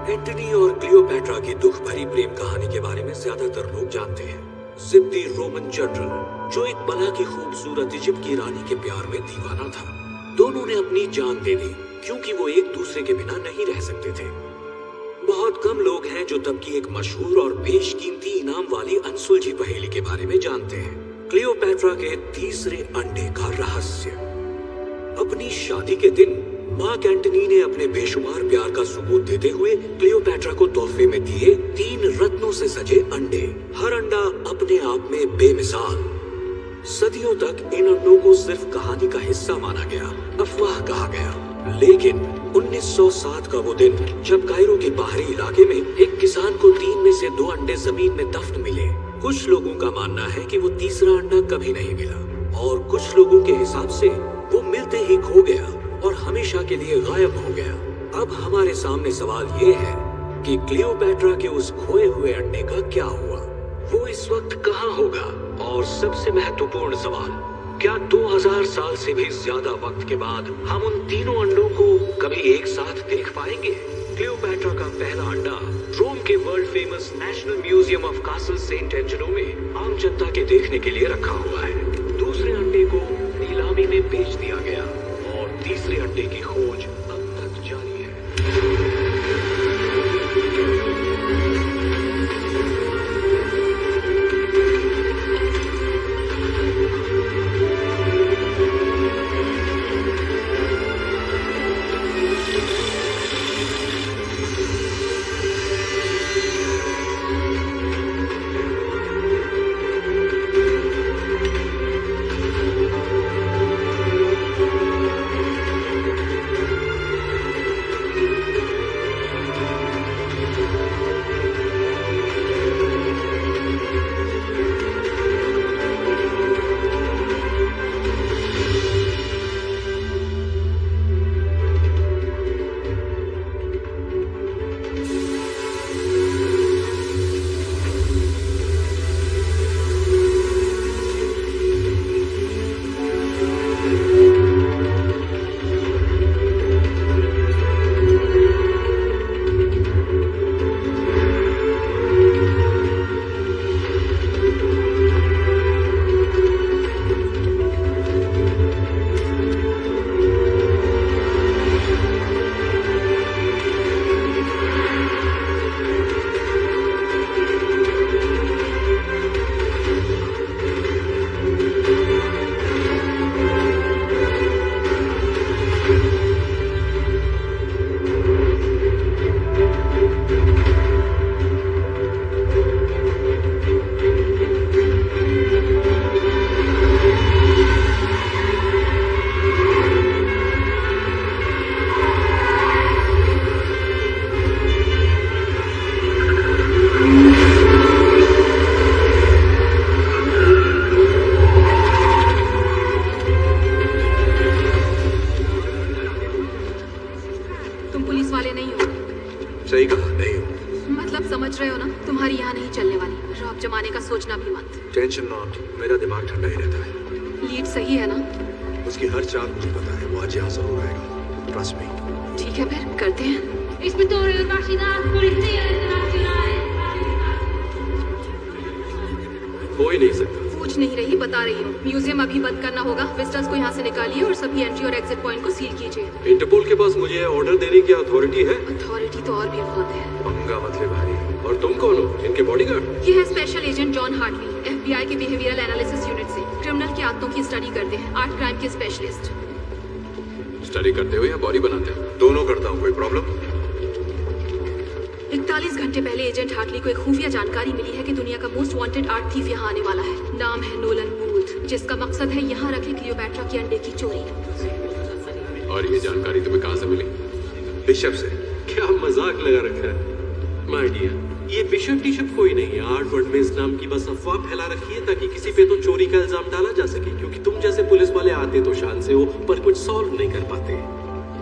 Antony और Cleopatra की दुख भरी प्रेम कहानी के बारे में ज्यादातर लोग जानते हैं। जिद्दी रोमन जनरल जो एक पला की खूबसूरत इजिप्ट की रानी के प्यार में दीवाना था। दोनों ने अपनी जान दे दी क्योंकि वो एक दूसरे के बिना नहीं रह सकते थे। बहुत कम लोग हैं जो तब की एक मशहूर और बेशकीमती इनाम वाली अनसुलझी पहेली के बारे में जानते हैं, क्लियोपैट्रा के तीसरे अंडे का रहस्य। अपनी शादी के दिन मार्क एंटनी ने अपने बेशुमार प्यार का सबूत देते हुए क्लियोपैट्रा को तोहफे में दिए 3 रत्नों से सजे अंडे। हर अंडा अपने आप में बेमिसाल। सदियों तक इन अंडों को सिर्फ कहानी का हिस्सा माना गया, अफवाह कहा गया। लेकिन 1907 का वो दिन जब कायरो के बाहरी इलाके में एक किसान को 3 में से 2 अंडे जमीन में दफ्न मिले। कुछ लोगों का मानना है कि वो तीसरा अंडा कभी नहीं मिला और कुछ लोगों के हिसाब से वो मिलते ही खो गया और हमेशा के लिए गायब हो गया। अब हमारे सामने सवाल ये है कि क्लियोपैट्रा के उस खोए हुए अंडे का क्या हुआ, वो इस वक्त कहाँ होगा? और सबसे महत्वपूर्ण सवाल, क्या 2000 साल से भी ज्यादा वक्त के बाद हम उन तीनों अंडों को कभी एक साथ देख पाएंगे? क्लियोपैट्रा का पहला अंडा रोम के world famous national museum of castle Saint Angelo में आम जनता के देखने के लिए रखा हुआ है। दूसरे अंडे को नीलामी में बेच दिया गया और तीसरे अंडे की खोज अब तक जारी है। सही कहा, नहीं हूँ। मतलब समझ रहे हो ना, तुम्हारी यहाँ नहीं चलने वाली। रॉब जमाने का सोचना भी मत। टेंशन नॉट, मेरा दिमाग ठंडा ही रहता है। लीड सही है ना? उसकी हर चाल मुझे पता है, वो आज यहाँ जरूर आएगा। Trust me. ठीक है फिर करते हैं। हो ही नहीं सकता। पूछ नहीं रही, बता रही हूँ। म्यूजियम अभी बंद करना होगा। विजिटर्स को यहाँ से निकालिए और सभी एंट्री और एग्जिट पॉइंट को सील कीजिए। इंटरपोल के पास मुझे ऑर्डर देने की अथॉरिटी है? अथॉरिटी तो और भी बहुत है। पंगा मत ले भाई। और तुम कौन हो? इनके बॉडीगार्ड? ये है special agent John Hartley, FBI के बिहेवियरल एनालिसिस यूनिट से। क्रिमिनल की आदतों की स्टडी करते हैं, आर्ट क्राइम के स्पेशलिस्ट। स्टडी करते हो या बॉडी बनाते हो? दोनों करता हूँ। कोई प्रॉब्लम? 41 घंटे पहले एजेंट हार्टली को एक खुफिया जानकारी मिली है कि दुनिया का मोस्ट वांटेड आर्ट थीफ यहाँ आने वाला है। नाम है नोलन बूथ, जिसका मकसद है यहाँ रखे क्लियोपैट्रा की अंडे की चोरी। और ये जानकारी तुम्हें कहाँ से मिली? बिशप से। क्या मजाक लगा रखा है माय डियर। ये बिशप टिशप कोई नहीं है। आर्ट वर्ल्ड में इस नाम की बस अफवाह फैला रखी है ताकि किसी पे तो चोरी का इल्जाम डाला जा सके, क्योंकि तुम जैसे पुलिस वाले आते तो शान से हो पर कुछ सॉल्व नहीं कर पाते।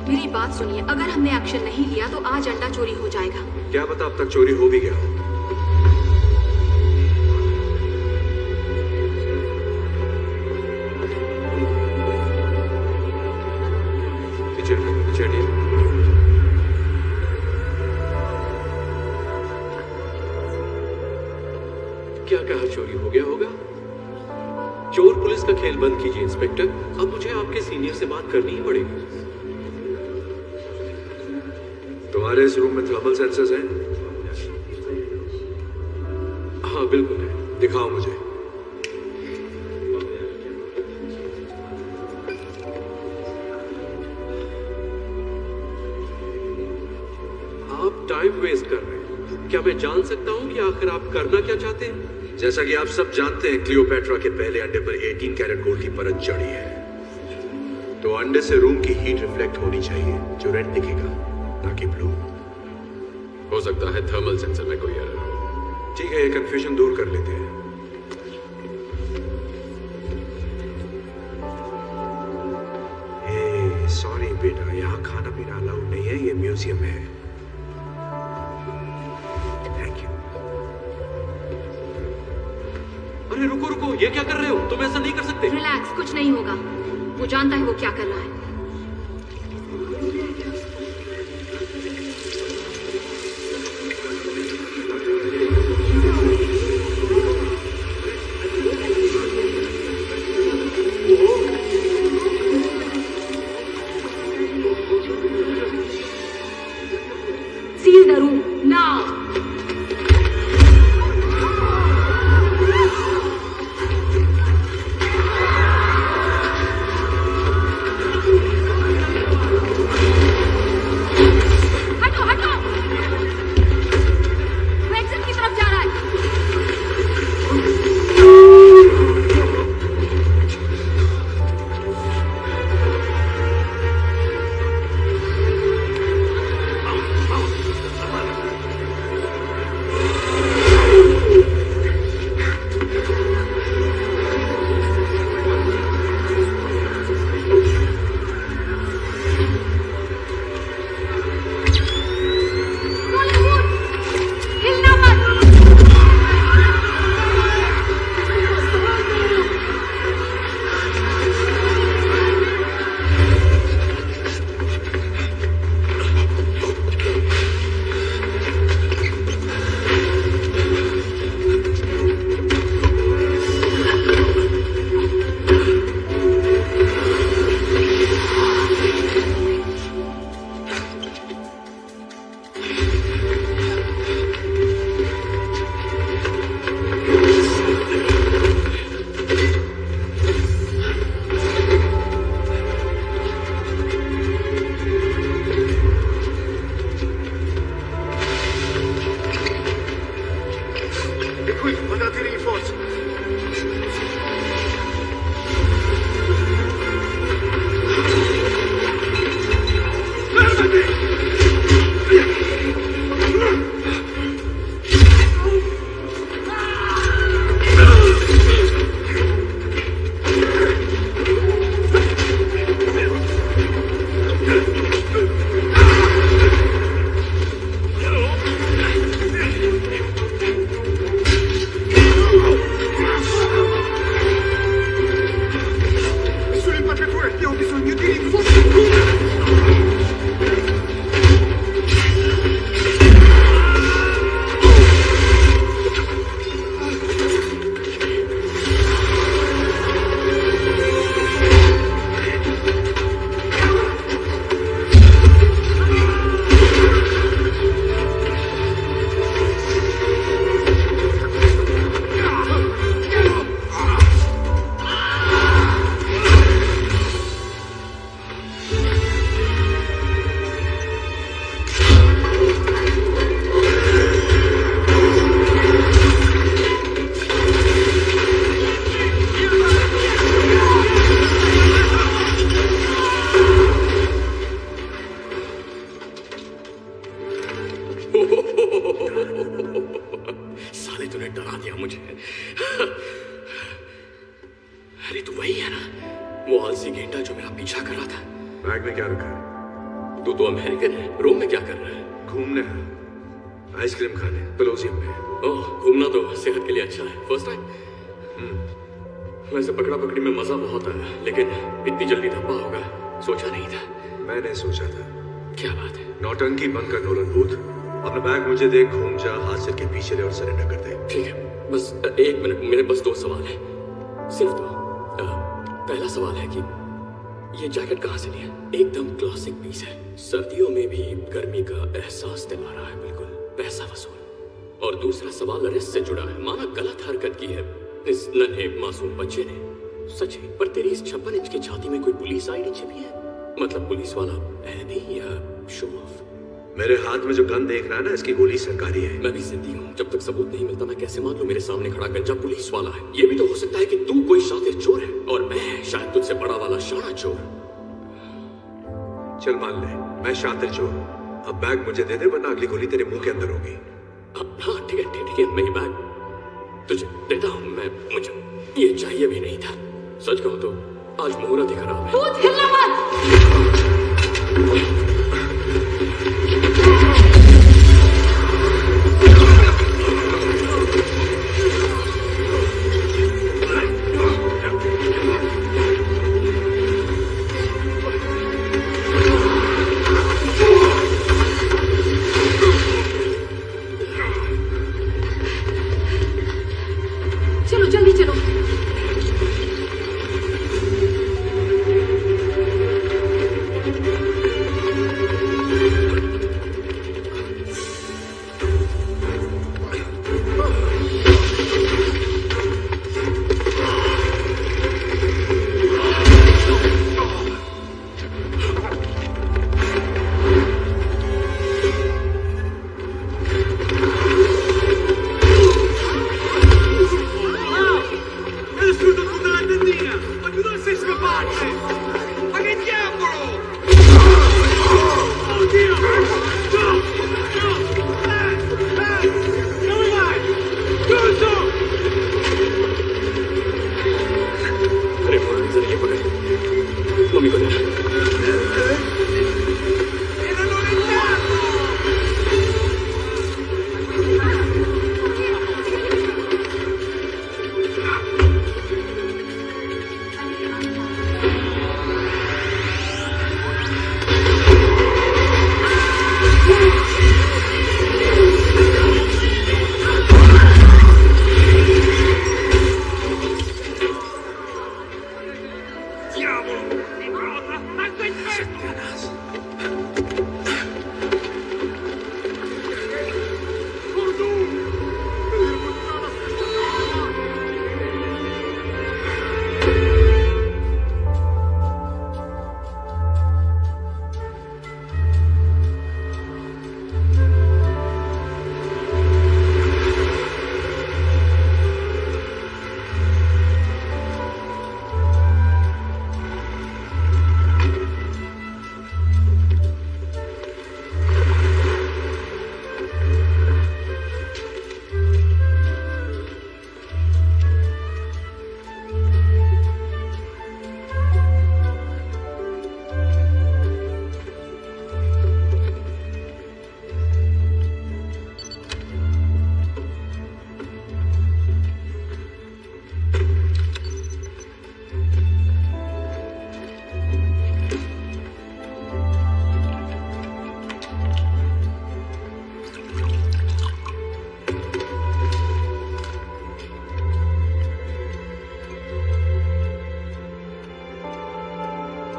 मेरी बात सुनिए, अगर हमने एक्शन नहीं लिया तो आज अंडा चोरी हो जाएगा। क्या पता अब तक चोरी हो भी गया हो। क्या कहा चोरी हो गया होगा? चोर पुलिस का खेल बंद कीजिए इंस्पेक्टर। अब मुझे आपके सीनियर से बात करनी ही पड़ेगी। तुम्हारे इस रूम में थर्मल सेंसर्स हैं? हाँ बिल्कुल है। दिखाओ मुझे। आप टाइम वेस्ट कर रहे हैं। क्या मैं जान सकता हूं कि आखिर आप करना क्या चाहते हैं? जैसा कि आप सब जानते हैं, क्लियोपेट्रा के पहले अंडे पर 18 कैरेट गोल्ड की परत चढ़ी है। तो अंडे से रूम की हीट रिफ्लेक्ट होनी चाहिए, जो रेड दिखेगा, ताकि ब्लू। हो सकता है थर्मल सेंसर में कोई एरर हो। ठीक है, ये कंफ्यूजन दूर कर लेते हैं। सॉरी बेटा, यहाँ खाना पीना अलाउड नहीं है, ये म्यूजियम है। Thank you. अरे रुको रुको, ये क्या कर रहे हो? तुम ऐसा नहीं कर सकते। रिलैक्स, कुछ नहीं होगा। वो जानता है वो क्या कर रहा है। Seal the room now. साले तूने डरा दिया मुझे। अरे तू वही है ना, वो आलसी गेंडा जो मेरा पीछा कर रहा था। बैग में क्या रखा है? तू तो अमेरिकन है, रोम में क्या कर रहा है? घूमने है, आइसक्रीम खाने, कोलोसियम में। ओह, घूमना तो सेहत के लिए अच्छा है। First time? वैसे पकड़ा पकड़ी में मजा बहुत आया, लेकिन इतनी जल्दी धब्बा होगा सोचा नहीं था। मैंने सोचा था। क्या बात है? नौटंकी बंद कर नोलन बूथ, अपना बैग मुझे दे, घूम जा, हाथ सिर के पीछे ले और सरेंडर कर दे। ठीक है, बस 1 मिनट, मेरे बस 2 सवाल हैं, सिर्फ 2। पहला सवाल है कि ये जैकेट कहाँ से लिया? एकदम क्लासिक पीस है, सर्दियों में भी गर्मी का एहसास दिला रहा है, बिल्कुल पैसा वसूल। और दूसरा सवाल अरेस्ट से जुड़ा है। माना गलत हरकत की है इस नन्हे मासूम बच्चे ने, सच है, पर तेरी इस 56 इंच की छाती में कोई पुलिस आईडी छिपी है? मतलब पुलिस वाला है भी या शो ऑफ? मेरे हाथ में जो गन देख रहा है ना, इसकी गोली सरकारी है। मैं भी जिंदी हूँ, जब तक सबूत नहीं मिलता मैं कैसे मान लूं मेरे सामने खड़ा गंजा पुलिस वाला है? ये भी तो हो सकता है कि तू कोई शातिर चोर है और मैं शायद तुझसे बड़ा वाला शाना चोर। चल मान ले, मैं शातिर चोर। अब बैग मुझे दे दे, वरना अगली गोली तेरे मुंह के अंदर होगी। हाँ ठीक है, मैं ये बैग तुझे देता हूँ। मुझे ये चाहिए भी नहीं था, सच कहूँ तो आज मुहूर्त ही खराब है। भूत हिलना मत। चलो जल्दी चलो। अरे जरा ये पकड़, मम्मी को देना।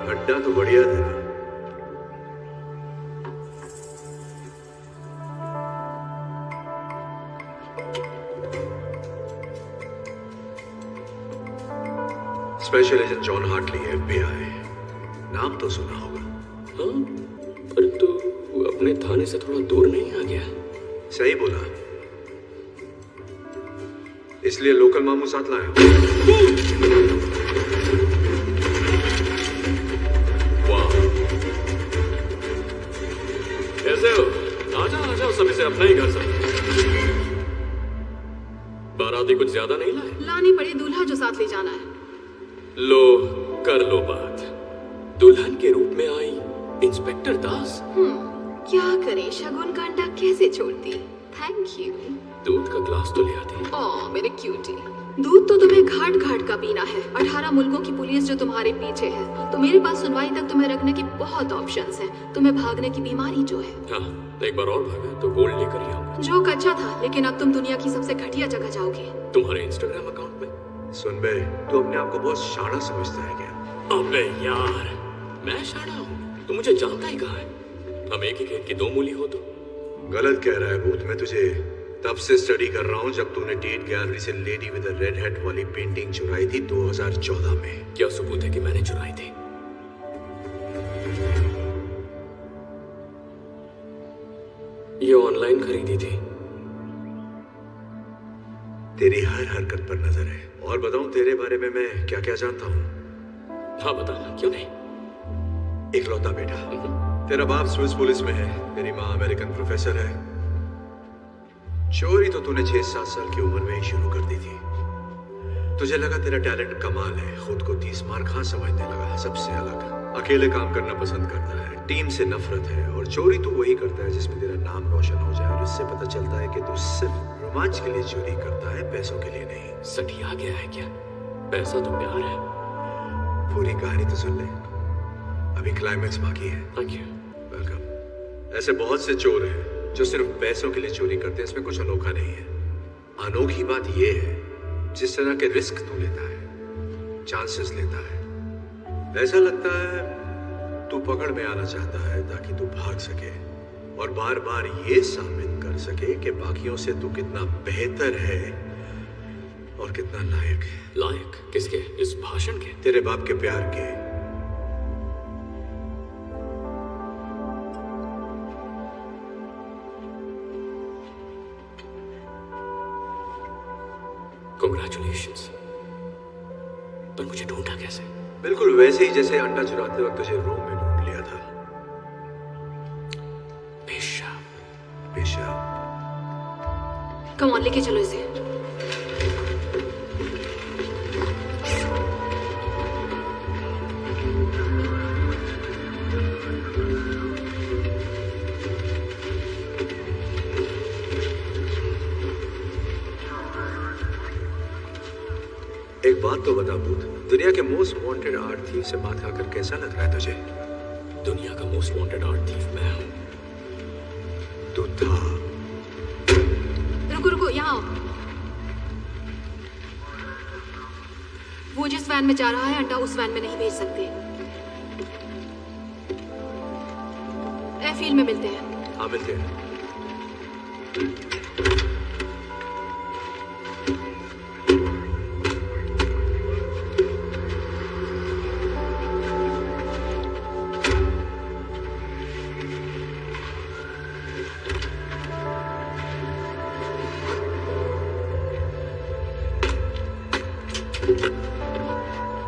अड्डा तो बढ़िया था। Special agent John Hartley, FBI। नाम तो सुना होगा। हाँ, पर तो वो अपने थाने से थोड़ा दूर नहीं आ गया? सही बोला, इसलिए लोकल मामू साथ लाया हूं। कैसे हो? आजा सभी से अपना ही घर समझ। बाराती कुछ ज्यादा नहीं लाए? लानी पड़ी दूल्हा जो साथ ले जाना है। लो कर लो बात। दुल्हन के रूप में आई इंस्पेक्टर दास। क्या करे, शगुन का अंडा कैसे छोड़ती। Thank you. दूध का ग्लास तो ले आती। ओह मेरे क्यूटी। दूध तो तुम्हें घाट घाट का पीना है। 18 मुल्कों की पुलिस जो तुम्हारे पीछे है, तो मेरे पास सुनवाई तक तुम्हें रखने की बहुत ऑप्शंस हैं। तुम्हें भागने की बीमारी जो है। हाँ, एक बार और भागा तो गोल्ड लेकर ही आऊंगा। जोक अच्छा था, लेकिन अब तुम दुनिया की सबसे घटिया जगह जाओगे। तुम्हारे इंस्टाग्राम अकाउंट में। सुन बे, तू अपने आप को बहुत शाना समझता है क्या? अबे यार, मैं शाना हूँ? तू मुझे जानता ही कहाँ है? हम एक ही खेत की दो मूली हो तो। गलत कह रहा है भूत। मैं तुझे तब से स्टडी कर रहा हूँ जब तूने टेट गैलरी से लेडी विद रेड हेड वाली पेंटिंग चुराई थी 2014 में। क्या सबूत है कि मैंने चुराई थी? ये ऑनलाइन खरीदी थी। तेरी हर हरकत पर नजर है। और बताऊं तेरे बारे में मैं क्या क्या जानता हूँ? हाँ बताना, क्यों नहीं? इकलौता बेटा। तेरा बाप स्विस पुलिस में है, तेरी माँ अमेरिकन प्रोफेसर है। चोरी तो तूने 6-7 साल की उम्र में ही शुरू कर दी थी। तुझे लगा तेरा टैलेंट कमाल है, खुद को 30 मार खां समझने लगा। सबसे अलग, अकेले काम करना पसंद करता है, टीम से नफरत है। और चोरी तू वही करता है जिसमें तेरा नाम रोशन हो जाए। और इससे पता चलता है कि तू सिर्फ रोमांच के लिए चोरी करता है, पैसों के लिए नहीं। सठिया गया है क्या? पैसा तो प्यार है। पूरी कहानी तो सुन ले, अभी क्लाइमेक्स बाकी है। Thank you. वेलकम। ऐसे बहुत से चोर हैं जो सिर्फ पैसों के लिए चोरी करते हैं। इसमें कुछ अनोखा नहीं है। अनोखी बात यह है जिस तरह के रिस्क तू लेता है, चांसेस लेता है। ऐसा लगता है तू पकड़ में आना चाहता है ताकि तू भाग सके और बार बार ये साबित कर सके कि बाकियों से तू कितना बेहतर है और कितना लायक है। लायक किसके? इस भाषण के? तेरे बाप के प्यार के। Congratulations। पर मुझे ढूंढा कैसे? बिल्कुल वैसे ही जैसे अंडा चुराते वक्त तुझे रोम में ढूंढ लिया था। पेशाब। पेशाब। कम ऑन, लेके चलो इसे। एक बात तो बता भूत, दुनिया के मोस्ट वांटेड आर्ट थीव से बात कर कैसा लग रहा है तुझे? दुनिया का मोस्ट वांटेड आर्ट थीफ मैं हूं। तू था। रुको रुको, यहाँ आओ। वो जिस वैन में जा रहा है, अंडा उस वैन में नहीं भेज सकते। एयरफील्ड में मिलते हैं। हाँ मिलते हैं।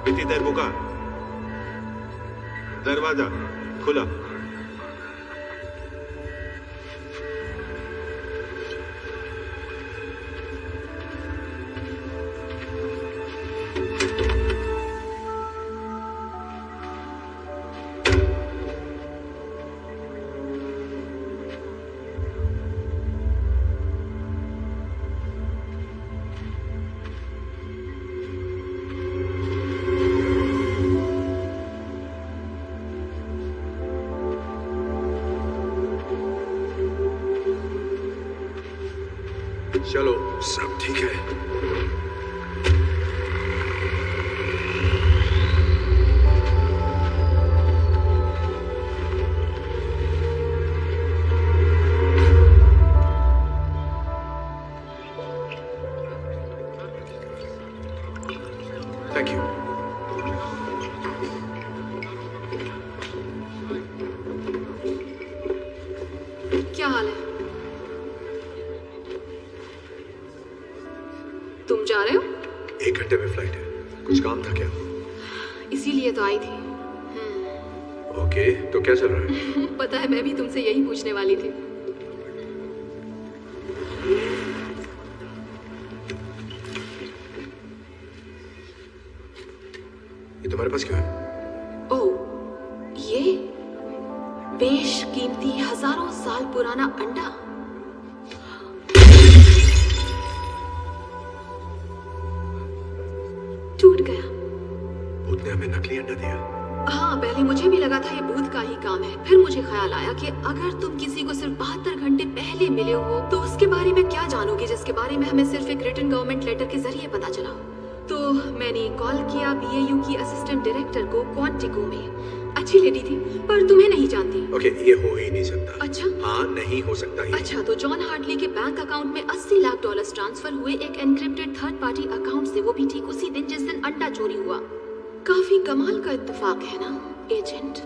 कितनी देर रुका? दरवाजा खुला। चलो, सब ठीक है। Thank you. क्या हाल है? तुम जा रहे हो? 1 घंटे में फ्लाइट है। कुछ काम था क्या? इसीलिए तो आई थी। ओके, तो क्या चल रहा है? पता है, मैं भी तुमसे यही पूछने वाली थी। ये तुम्हारे पास क्यों है? ओह, ये बेशकीमती हजारों साल पुराना अंडा। टूट गया। भूत ने हमें नकली अंडा दिया। हाँ, पहले मुझे भी लगा था ये भूत का ही काम है। फिर मुझे ख्याल आया कि अगर तुम किसी को सिर्फ 72 घंटे पहले मिले हो तो उसके बारे में क्या जानोगे जिसके बारे में हमें सिर्फ एक रिटन गवर्नमेंट लेटर के जरिए पता चला। तो मैंने कॉल किया BAU की असिस्टेंट डायरेक्टर को क्वांटिको में। अच्छी लेडी थी पर तुम्हें नहीं जानती। ओके, ये हो ही नहीं सकता। अच्छा? हाँ, नहीं हो सकता ही। अच्छा, तो जॉन हार्टली के बैंक अकाउंट में $80 लाख ट्रांसफर हुए एक एनक्रिप्टेड थर्ड पार्टी अकाउंट से, वो भी ठीक उसी दिन जिस दिन अंडा चोरी हुआ। काफी कमाल का इत्तेफाक है ना एजेंट?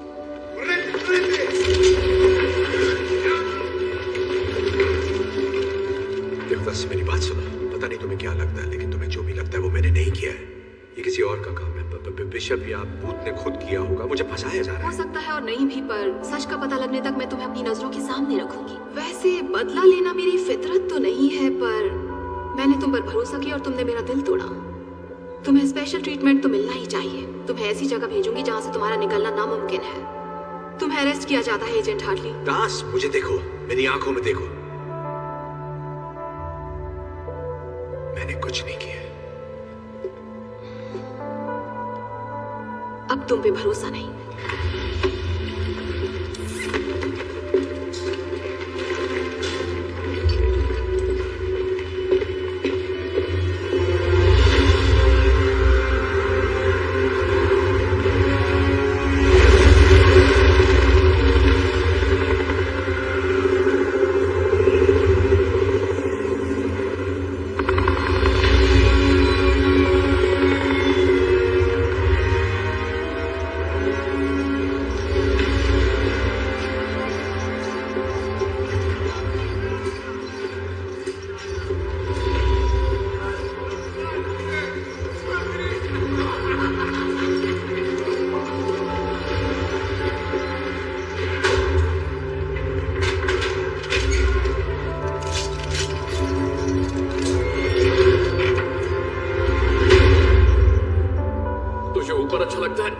बस मेरी बात सुनो। पता नहीं तुम्हें क्या लगता है, लेकिन तुम्हें जो भी लगता है वो मैंने नहीं किया है। ये किसी और का काम है। बिशप या भूत ने खुद किया होगा। मुझे फंसाया जा रहा हो है। सकता है और नहीं भी, पर सच का पता लगने तक मैं तुम्हें अपनी नजरों के सामने रखूंगी। वैसे बदला लेना मेरी फितरत तो नहीं है, पर मैंने तुम पर भरोसा किया और तुमने मेरा दिल तोड़ा। तुम्हें स्पेशल ट्रीटमेंट तो मिलना ही चाहिए। तुम्हें ऐसी जगह भेजूंगी जहाँ से तुम्हारा निकलना नामुमकिन है। तुम्हें अरेस्ट किया जाता है एजेंट हार्टली। दास, मुझे देखो, मेरी आंखों में देखो। मैंने कुछ नहीं किया। अब तुम पे भरोसा नहीं।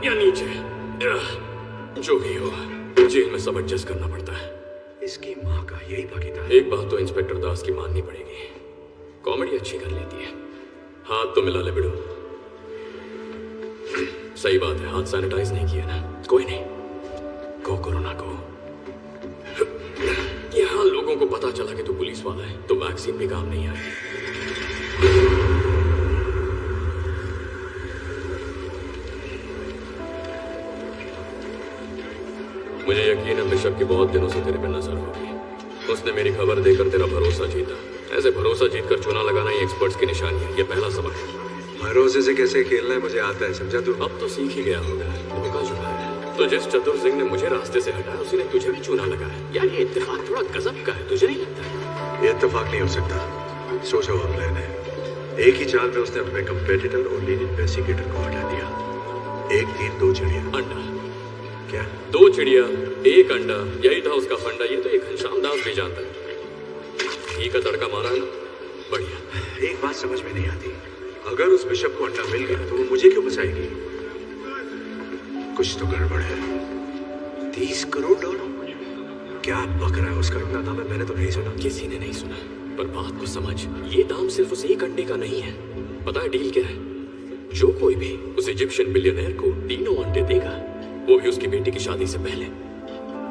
या नीचे, जो भी हो, जेल में सब एडजस्ट करना पड़ता है। इसकी माँ का यही बाकी था। एक बात तो इंस्पेक्टर दास की माननी पड़ेगी, कॉमेडी अच्छी कर लेती है। हाथ तो मिला ले बिड़ो। सही बात है, हाथ सैनिटाइज नहीं किया ना। कोई नहीं, को कोरोना को। यहाँ लोगों को पता चला कि तू पुलिस वाला है तो वैक्सीन भी काम नहीं आएगी। मुझे यकीन है बिशप की बहुत दिनों से तेरे पे नजर होगी। उसने मेरी खबर देकर तेरा भरोसा जीता। ऐसे भरोसा जीतकर चुना लगाना ही एक्सपर्ट्स की निशानी है। ये पहला सबक है। भरोसे से कैसे खेलना है मुझे आता है, समझा तू? अब तो सीख ही गया होगा। धोखा चुका है तो जिस चतुर सिंह ने मुझे रास्ते से हटाया उसने तुझे भी चुना लगाया। यार ये इत्तेफाक थोड़ा गजब का है, तुझे नहीं लगता? ये इत्तेफाक नहीं हो सकता। सोचो हम प्लान है। एक ही चाल में उसने अपने कंपेटिटर और लीड इन्वेस्टिगेटर को हटा दिया। एक तीर दो चिड़िया। अंडा क्या? दो चिड़िया एक अंडा, यही था उसका फंडा। ये तो एक घनश्याम दास भी जानता है। घी का तड़का मारा है ना, बढ़िया। एक बात समझ में नहीं आती, अगर उस बिशप को अंडा मिल गया तो वो मुझे क्यों बचाएगी? कुछ तो गड़बड़ है। 30 करोड़ डॉलर? क्या बक रहा है? उसका इतना दाम है, मैंने तो नहीं सुना। किसी ने नहीं सुना, पर बात को समझ। ये दाम सिर्फ उस एक अंडे का नहीं है। पता है डील क्या है? जो कोई भी उस इजिप्शियन बिलियनर को 3 अंडे देगा, वो भी उसकी बेटी की शादी से पहले,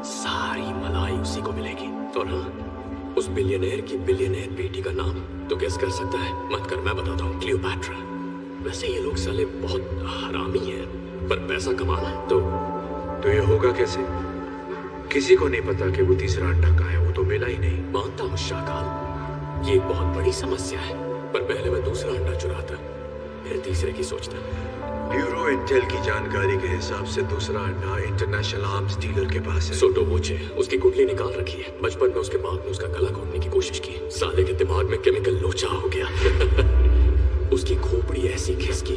सारी मलाई उसी को मिलेगी। और हाँ, उस बिलियनर की बिलियनर बेटी का नाम तो गेस कर सकता है? मत कर, मैं बताता हूँ। क्लियोपैट्रा। वैसे ये लोग साले बहुत हरामी हैं, पर पैसा कमाना है तो ये होगा कैसे? किसी को नहीं पता कि वो तीसरा अंडा कहाँ है। वो तो मिला ही नहीं। मानता हूँ शाकाल, ये एक बहुत बड़ी समस्या है, पर पहले मैं दूसरा अंडा चुराता, फिर तीसरे की सोचता। ब्यूरो इंटेल की जानकारी के हिसाब से दूसरा अंडा इंटरनेशनल आर्म्स डीलर के पास है। सोटो वोचे, उसकी कुंडली निकाल रखी है। बचपन में उसके बाप ने उसका गला घोटने की कोशिश की। साले के दिमाग में केमिकल लोचा हो गया। उसकी खोपड़ी ऐसी खिसकी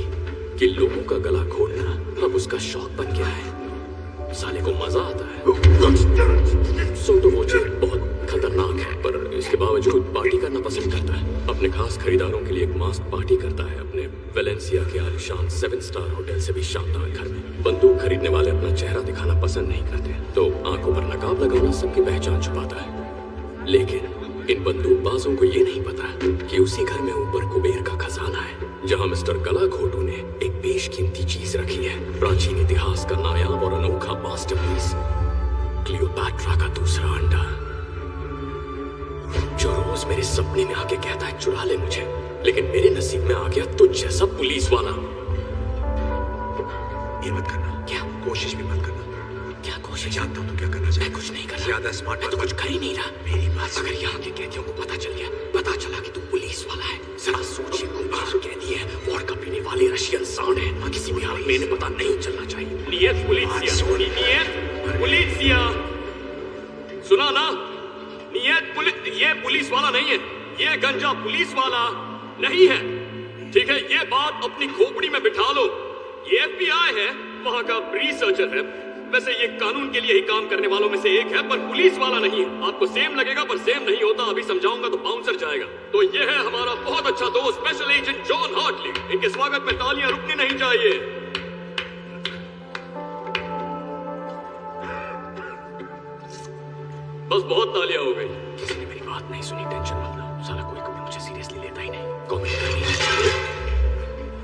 कि लोगों का गला घोटना अब उसका शौक बन गया है। साले को मजा आता है। सोटो वोचे बहुत खतरनाक है, पर इसके बावजूद पार्टी करना पसंद करता है। अपने खास खरीदारों के लिए एक मास्क पार्टी करता है अपने वेलेंसिया के आलीशान 7 स्टार होटल से भी शानदार घर में। बंदूक खरीदने वाले अपना चेहरा दिखाना पसंद नहीं करते, तो आंखों पर नकाब लगाना सबकी पहचान छुपाता है। लेकिन इन बंदूकबाजों को ये नहीं पता कि उसी घर में ऊपर कुबेर का खजाना है, जहां मिस्टर गला घोटू ने एक बेशकीमती चीज रखी है, प्राचीन इतिहास का नायाब और अनोखा मास्टरपीस, क्लियोपैट्रा का दूसरा अंडा, जो रोज मेरे सपने में आके कहता है चुरा ले मुझे, लेकिन मेरे नसीब में आ गया तुझ जैसा पुलिस वाला। ये मत करना। क्या? कोशिश भी मत करना। क्या कोशिश? जानता हूँ तू क्या करना चाहिए। मैं कुछ नहीं कर रहा। ज्यादा स्मार्ट मैं तो कुछ कर ही नहीं रहा। मेरी बात अगर यहाँ के कैदियों को पता चल गया, पता चला कि तू पुलिस वाला है, जरा सोचिए, कोई बाहर कैदी है, वोडका पीने वाले रशियन सांड है, किसी भी हाल में इन्हें पता नहीं चलना चाहिए। नियत पुलिसिया, नियत पुलिसिया, सुना ना? नियत पुलिस, ये पुलिस वाला नहीं है, ये गंजा पुलिस वाला नहीं है, ठीक है? ये बात अपनी खोपड़ी में बिठा लो। ये FBI है, वहां का रिसर्चर है, वैसे ये कानून के लिए ही काम करने वालों में से एक है, पर पुलिस वाला नहीं है। आपको सेम लगेगा पर सेम नहीं होता, अभी समझाऊंगा तो बाउंसर जाएगा। तो ये है हमारा बहुत अच्छा दोस्त स्पेशल एजेंट जॉन हार्टली। इनके स्वागत में तालियां रुकनी नहीं चाहिए। बस बहुत तालियां हो गई। किसी ने मेरी बात नहीं सुनी, टेंशन मत लो, साला कोई कभी मुझे सीरियसली लेता ही नहीं। कमेंट करनी।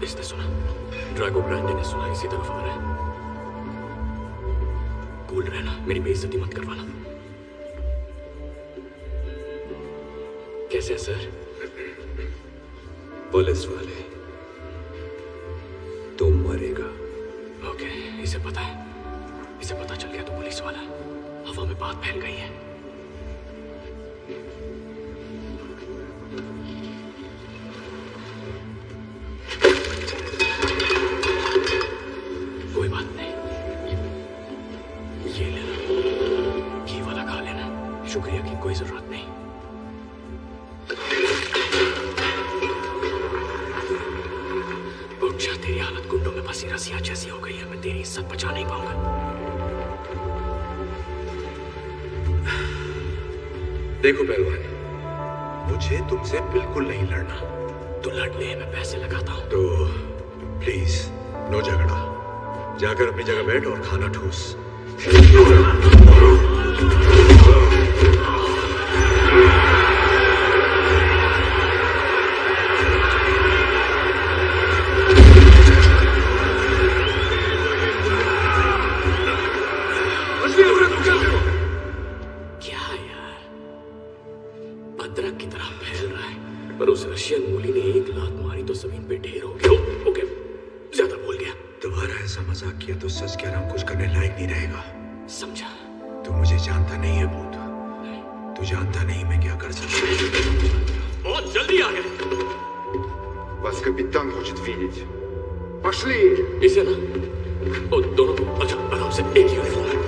इसने सुना, ड्रैगो ग्रांडे ने सुना, इसी तरफ आ रहा है। कूल रहना, मेरी बेइज्जती मत करवाना। कैसे है सर? पुलिस वाले, तुम मरेगा। ओके, इसे पता है, इसे पता चल गया तो पुलिस वाला। हवा में बात फैल गई है। कोई बात नहीं, ये ले लो, ये वाला खा लेना, शुक्रिया की कोई जरूरत नहीं। उठ जा, तेरी हालत गुंडों में फंसी रसिया जैसी हो गई है, मैं तेरी इज्जत बचा नहीं पाऊंगा। देखो पहलवान, मुझे तुमसे बिल्कुल नहीं लड़ना। तो लड़ने में पैसे लगाता हूं। तो प्लीज नो झगड़ा, जाकर अपनी जगह बैठ और खाना ठूस। अदरक की तरह फैल रहा है, पर उस रशियन मूली ने एक लात मारी तो जमीन पे ढेर हो गया। ओके, ज्यादा बोल गया। दोबारा ऐसा मजाक किया तो सच कह रहा हूं, कुछ करने लायक नहीं रहेगा। समझा? तू मुझे जानता नहीं है भूत, तू जानता नहीं मैं क्या कर सकता हूं। बहुत जल्दी आ गए। Вас капитан хочет видеть. Пошли! इसे ना, ओ दोनों को अच्छा आराम से, एक यूनिफॉर्म है।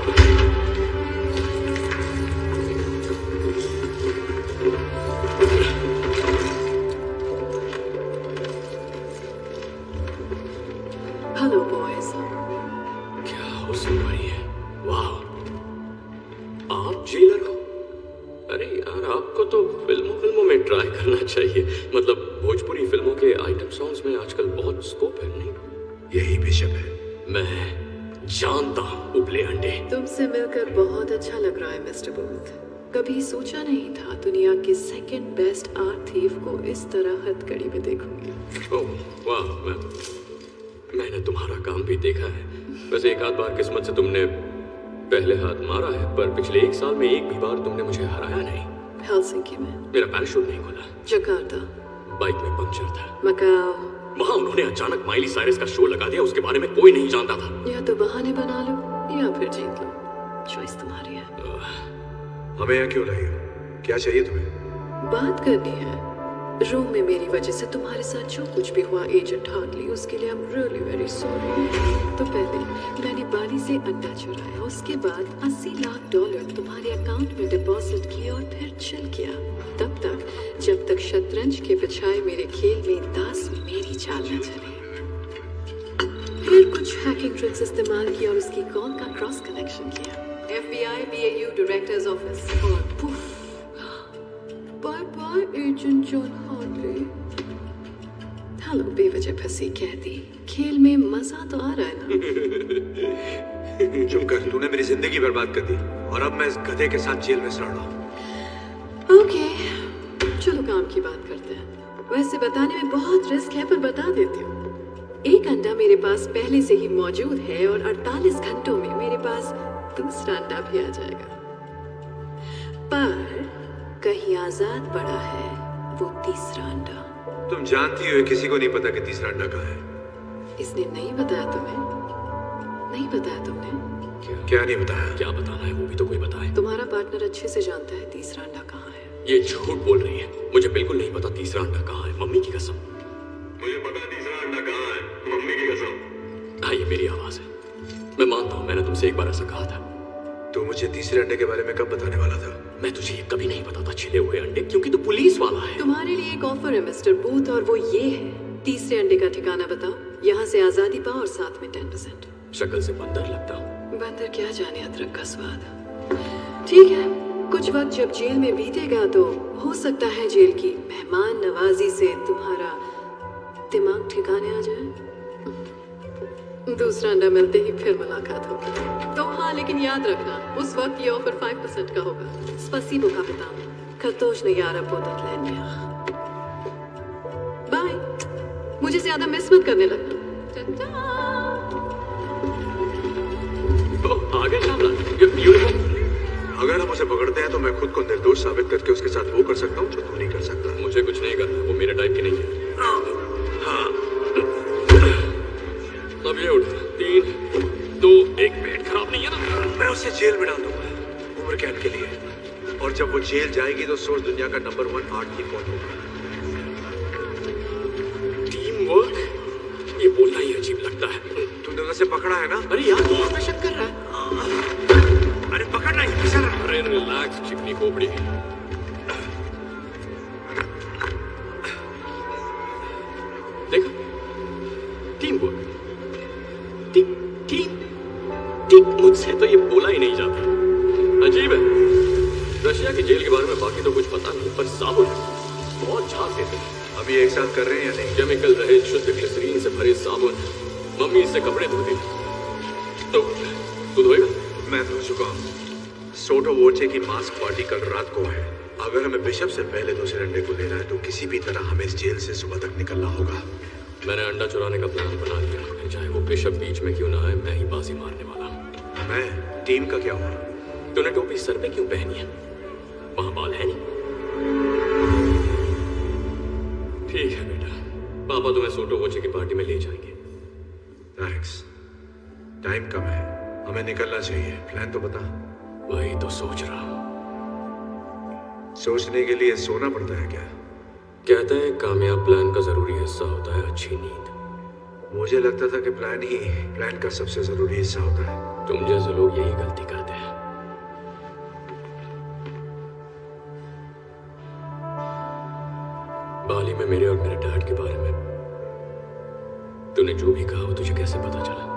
Hello boys. क्या हो सुनाई है? वाह, आप जेलर हो? अरे यार, आपको तो फिल्मों में ट्राई करना चाहिए। मतलब भोजपुरी फिल्मों के आइटम सॉन्ग्स में आजकल बहुत स्कोप है, नहीं? यही बिशप है। मैं जानता हूँ उबले अंडे। तुमसे मिलकर बहुत अच्छा लग रहा है मिस्टर बूथ। कभी सोचा नहीं था दुनिया के सेकंड बेस्ट आर्ट थीफ को इस तरह हथकड़ी में देखूंगी। ओह वाह, मैंने तुम्हारा काम भी देखा है। वैसे एक आध बार किस्मत से तुमने पहले हाथ मारा है, पर पिछले 1 साल में एक भी बार तुमने मुझे हराया नहीं। हेलसिंकी में, मेरा पैराशूट नहीं खुला, जकार्ता, बाइक में पंक्चर था, मकाओ। वहाँ उन्होंने अचानक माइली साइरस का शो लगा दिया, उसके बारे में कोई नहीं जानता था। या तो बहाने बना लो या फिर जीत लो, चॉइस तुम्हारी है। हमें यहाँ क्यों लाई हो? क्या चाहिए तुम्हें? बात करनी है। रूम में मेरी वजह से तुम्हारे साथ जो कुछ भी हुआ एजेंट हार्टली, उसके लिए I am really very sorry. तो पहले मैंने बाली से अंडा चुराया, उसके बाद $80 लाख तुम्हारे अकाउंट में डिपॉजिट किए और फिर चिल किया, तब तक जब तक शतरंज के बजाय मेरे खेल में दास मेरी चाल न चले। फिर कुछ हैकिंग ट्रिक्स इस्तेमाल किया और उसकी कॉल का क्रॉस कनेक्शन किया, FBI BAU डायरेक्टर्स ऑफिस, और poof, bye bye agent John Hartley. Hello बेवजह फंसी कैदी, खेल में मजा तो आ रहा है ना? चुप कर, तूने मेरी जिंदगी बर्बाद कर दी और अब मैं इस गधे के साथ जेल में सड़ रहा हूँ। ओके, चलो काम की बात करते हैं। वैसे बताने में बहुत रिस्क है, पर बता देती हूँ। एक अंडा मेरे पास पहले से ही मौजूद है और 48 घंटों में मेरे पास दूसरा अंडा भी आ जाएगा। पर कहीं आजाद पड़ा है वो तीसरा अंडा। तुम जानती हो किसी को नहीं पता कि तीसरा अंडा कहाँ है। इसने नहीं बताया तुम्हें? नहीं बताया तुमने? क्या नहीं बताया? क्या बताना है वो भी तो कोई बताए। तुम्हारा पार्टनर अच्छे से जानता है तीसरा अंडा कहाँ है। ये झूठ बोल रही है, मुझे बिल्कुल नहीं पता तीसरा अंडा कहाँ है, मम्मी की कसम। मुझे पता तीसरा अंडा कहाँ है, मम्मी की कसम। हाँ, ये मेरी आवाज है। मैं मानता हूँ मैंने तुमसे एक बार ऐसा कहा था। तू मुझे तीसरे अंडे के बारे में कब बताने वाला था? मैं तुझे ये कभी नहीं बताता छिले हुए अंडे, क्योंकि तू पुलिस वाला है। तुम्हारे लिए एक ऑफर है मिस्टर बूथ, और वो ये है, तीसरे अंडे का ठिकाना बताओ, यहाँ से आजादी पाओ और साथ में 10%। शक्ल से बंदर लगता हूँ। बंदर क्या जाने अदरक का स्वाद। ठीक है, कुछ वक्त जब जेल में बीतेगा तो हो सकता है जेल की मेहमान नवाजी से तुम्हारा दिमाग ठिकाने आ जाए। दूसरा अंडा मिलते ही फिर मुलाकात होगी। तो हाँ, लेकिन याद रखना उस वक्त ये ऑफर 5% का होगा। स्पसीबो कापितान, खतोश ने यारा पोतत लेनिया। बाय, मुझे ज्यादा मिस मत करने लगना। आगे शामला, ब्यूटीफुल। अगर हम उसे पकड़ते हैं तो मैं खुद को निर्दोष साबित करके उसके साथ वो कर सकता हूँ जो तू नहीं कर सकता। मुझे कुछ नहीं करना, वो मेरे टाइप की नहीं है। हाँ। अब ये उठ, 3, 2, 1, पेट खराब नहीं है ना? मैं उसे जेल में डाल दूंगा उम्र कैद के लिए, और जब वो जेल जाएगी तो सोच दुनिया का नंबर 1 आर्ट कौन होगा। टीम वर्क, ये बोलना ही अजीब लगता है। तूने उसे पकड़ा है ना? अरे यार, तू उस पे शक कर रहा है। अरे पकड़ना ही फिसल रहा। अरे रिलैक्स चिकनी खोपड़ी। देखा, टीम वर्क, टीम मुझसे तो ये बोला ही नहीं जाता। अजीब है। रशिया की जेल के बारे में बाकी तो कुछ पता नहीं, पर साबुन बहुत झाग देते हैं। हम ये एक साथ कर रहे हैं या नहीं? केमिकल रहित शुद्ध ग्लिसरीन से भरे साबुन, मम्मी इससे कपड़े धोती। तो तू धोएगा? मैं धो चुका हूँ। सोटो वोचे की मास्क पार्टी कल रात को है। अगर हमें बिशप से पहले दूसरे अंडे को लेना है तो किसी भी तरह हमें इस जेल से सुबह तक निकलना होगा। मैंने अंडा चुराने का प्लान बना लिया, चाहे वो बिशप बीच में क्यों ना आए, मैं ही बाजी मारने वाला हूँ। मैं? टीम का क्या हुआ? तूने टोपी सर पे क्यों पहनी है? वहां बाल है नहीं? ठीक है बेटा, पापा तुम्हें सोटो वोचे की पार्टी में ले जाएंगे। थैंक्स। टाइम कम है, हमें निकलना चाहिए। प्लान तो बता। वही तो सोच रहा हूँ। सोचने के लिए सोना पड़ता है क्या? कहते हैं कामयाब प्लान का जरूरी हिस्सा होता है अच्छी नींद। मुझे लगता था कि प्लान का सबसे जरूरी हिस्सा होता है। तुम जैसे लोग यही गलती करते हैं। बाली में मेरे और मेरे डैड के बारे में तूने जो भी कहा वो तुझे कैसे पता चला?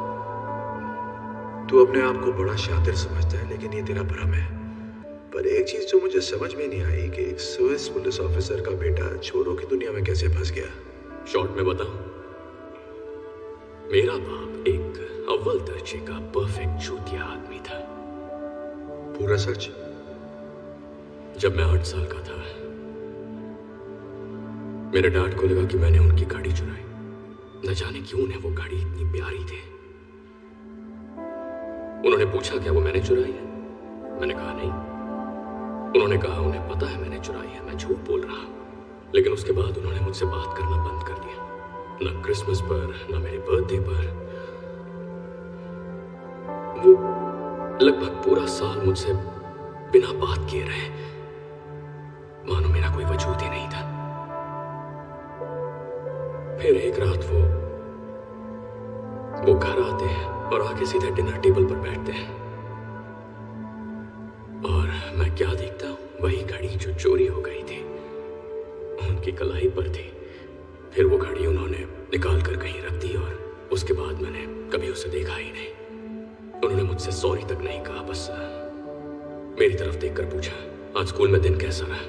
तू अपने आप को बड़ा शातिर समझता है, लेकिन ये तेरा भ्रम है। पर एक चीज जो मुझे समझ में नहीं आई कि एक स्विस पुलिस ऑफिसर का बेटा छोरों की दुनिया में कैसे फंस गया। शॉर्ट में बताऊं, मेरा बाप एक अव्वल दर्जे का परफेक्ट चूतिया आदमी था। पूरा सच? जब मैं 8 साल का था, मेरे डैड को लगा कि मैंने उनकी गाड़ी चुराई। न जाने क्यों उन्हें वो गाड़ी इतनी प्यारी थी। उन्होंने पूछा क्या वो मैंने चुराई है? मैंने कहा नहीं। उन्होंने कहा उन्हें पता है मैंने चुराई है, मैं झूठ बोल रहा हूं। लेकिन उसके बाद उन्होंने मुझसे बात करना बंद कर दिया। न क्रिसमस पर, न मेरे बर्थडे पर। वो लगभग पूरा साल मुझसे बिना बात किए रहे, मानो मेरा कोई वजूद ही नहीं था। फिर एक रात वो घर आते हैं और आके सीधे डिनर टेबल पर बैठते हैं, और मैं क्या देखता हूं, वही घड़ी जो चोरी हो गई थी उनकी कलाई पर थी। फिर वो घड़ी उन्होंने निकाल कर कहीं रख दी, और उसके बाद मैंने कभी उसे देखा ही नहीं। उन्होंने मुझसे सॉरी तक नहीं कहा, बस मेरी तरफ देखकर पूछा आज स्कूल में दिन कैसा रहा,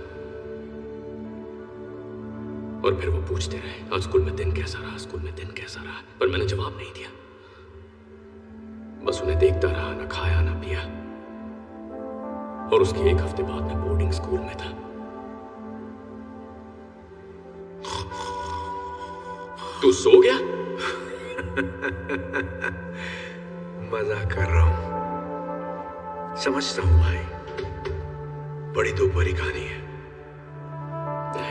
और फिर वो पूछते रहे आज स्कूल में दिन कैसा रहा, स्कूल में दिन कैसा रहा, पर मैंने जवाब नहीं दिया। बस उन्हें देखता रहा, ना खाया ना पिया। और उसके 1 हफ्ते बाद मैं बोर्डिंग स्कूल में था। तू सो गया? मजाक कर रहा हूं। समझता हूं भाई, बड़ी दुख भरी कहानी है।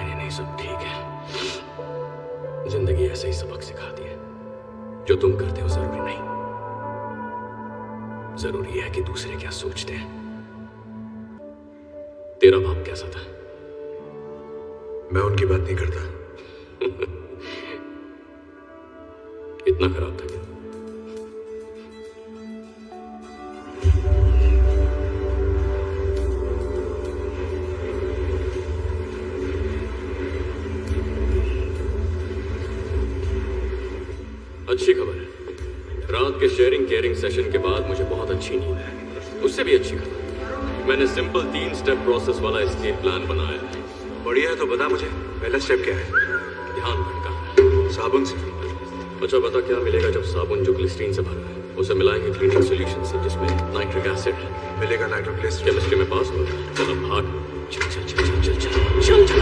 नहीं, सब ठीक है। जिंदगी ऐसे ही सबक सिखाती है। जो तुम करते हो जरूरी नहीं, जरूरी है कि दूसरे क्या सोचते हैं। तेरा बाप कैसा था? मैं उनकी बात नहीं करता। इतना खराब था क्या? अच्छी खबर है। रात के शेयरिंग केयरिंग सेशन के बाद मुझे बहुत अच्छी नींद है। उससे भी अच्छी खबर, मैंने सिंपल 3 स्टेप प्रोसेस वाला एस्केप प्लान बनाया है। बढ़िया है, तो बता मुझे पहला स्टेप क्या है? ध्यान भटका साबुन से। अच्छा बता, क्या मिलेगा जब साबुन जो ग्लिसरीन से भरा है उसे मिलाएंगे क्लीनिंग सॉल्यूशन से जिसमें नाइट्रिक एसिड है? मिलेगा नाइट्रोग्लिसरीन। केमिस्ट्री में पास होगा। चल अब भाग। चल चल चल चल चल चल चल चल।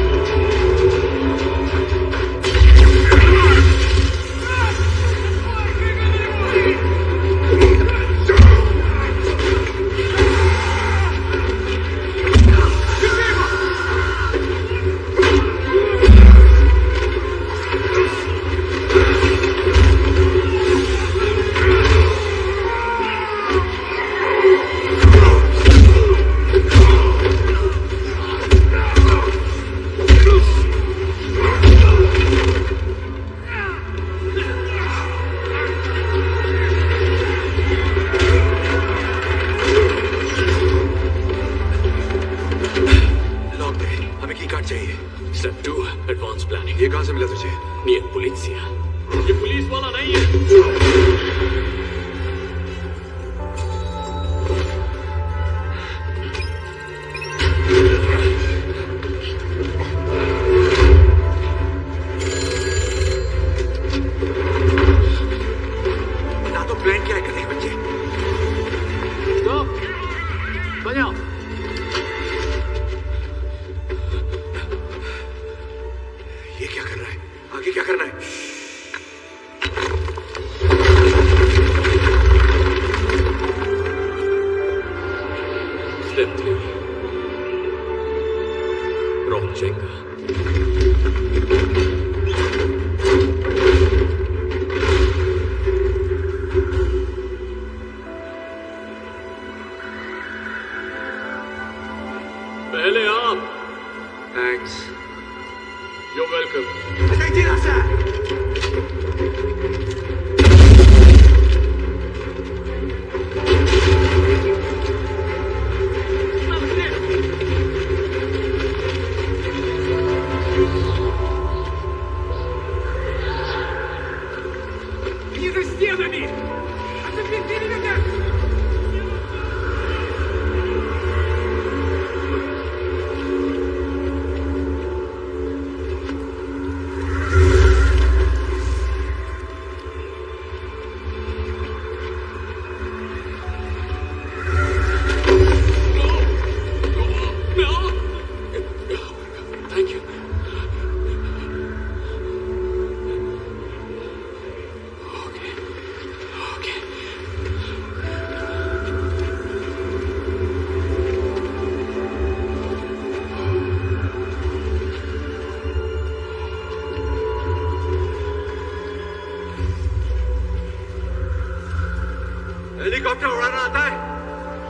हेलीकॉप्टर उड़ाना आता है?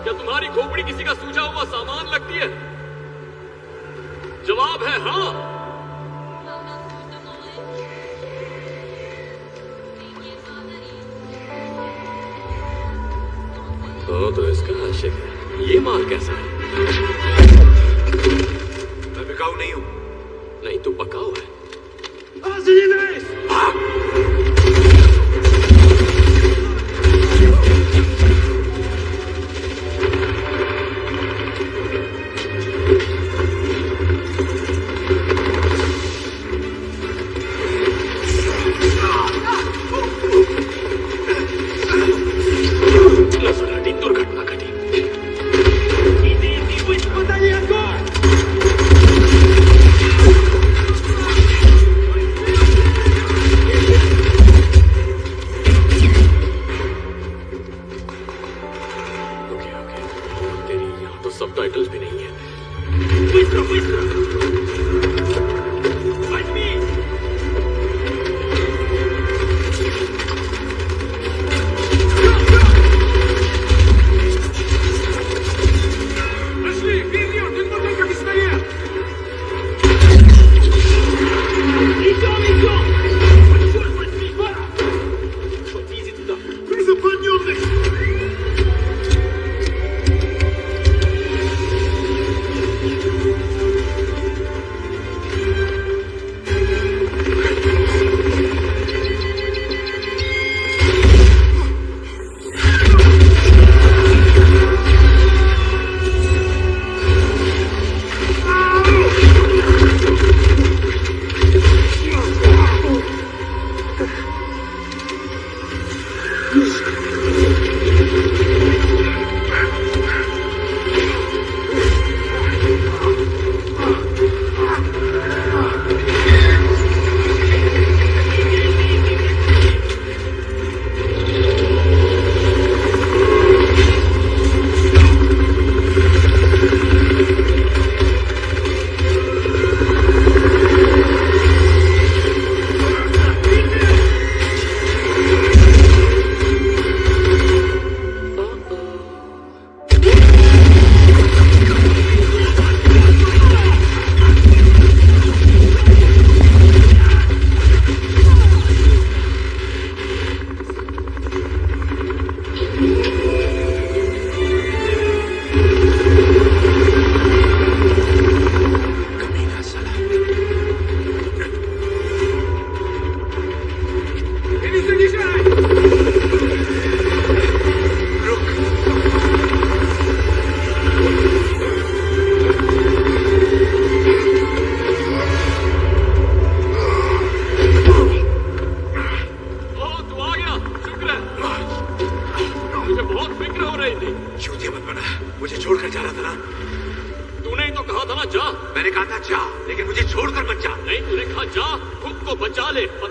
क्या तुम्हारी खोपड़ी किसी का सूझा हुआ सामान लगती है? जवाब है हाँ। तो इसका आशिक है। ये माल कैसा है? मैं बिकाऊ नहीं हूं। नहीं, तू पकाऊ है।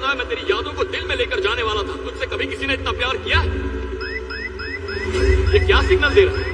पता है मैं तेरी यादों को दिल में लेकर जाने वाला था। तुझसे कभी किसी ने इतना प्यार किया? ये क्या सिग्नल दे रहा है?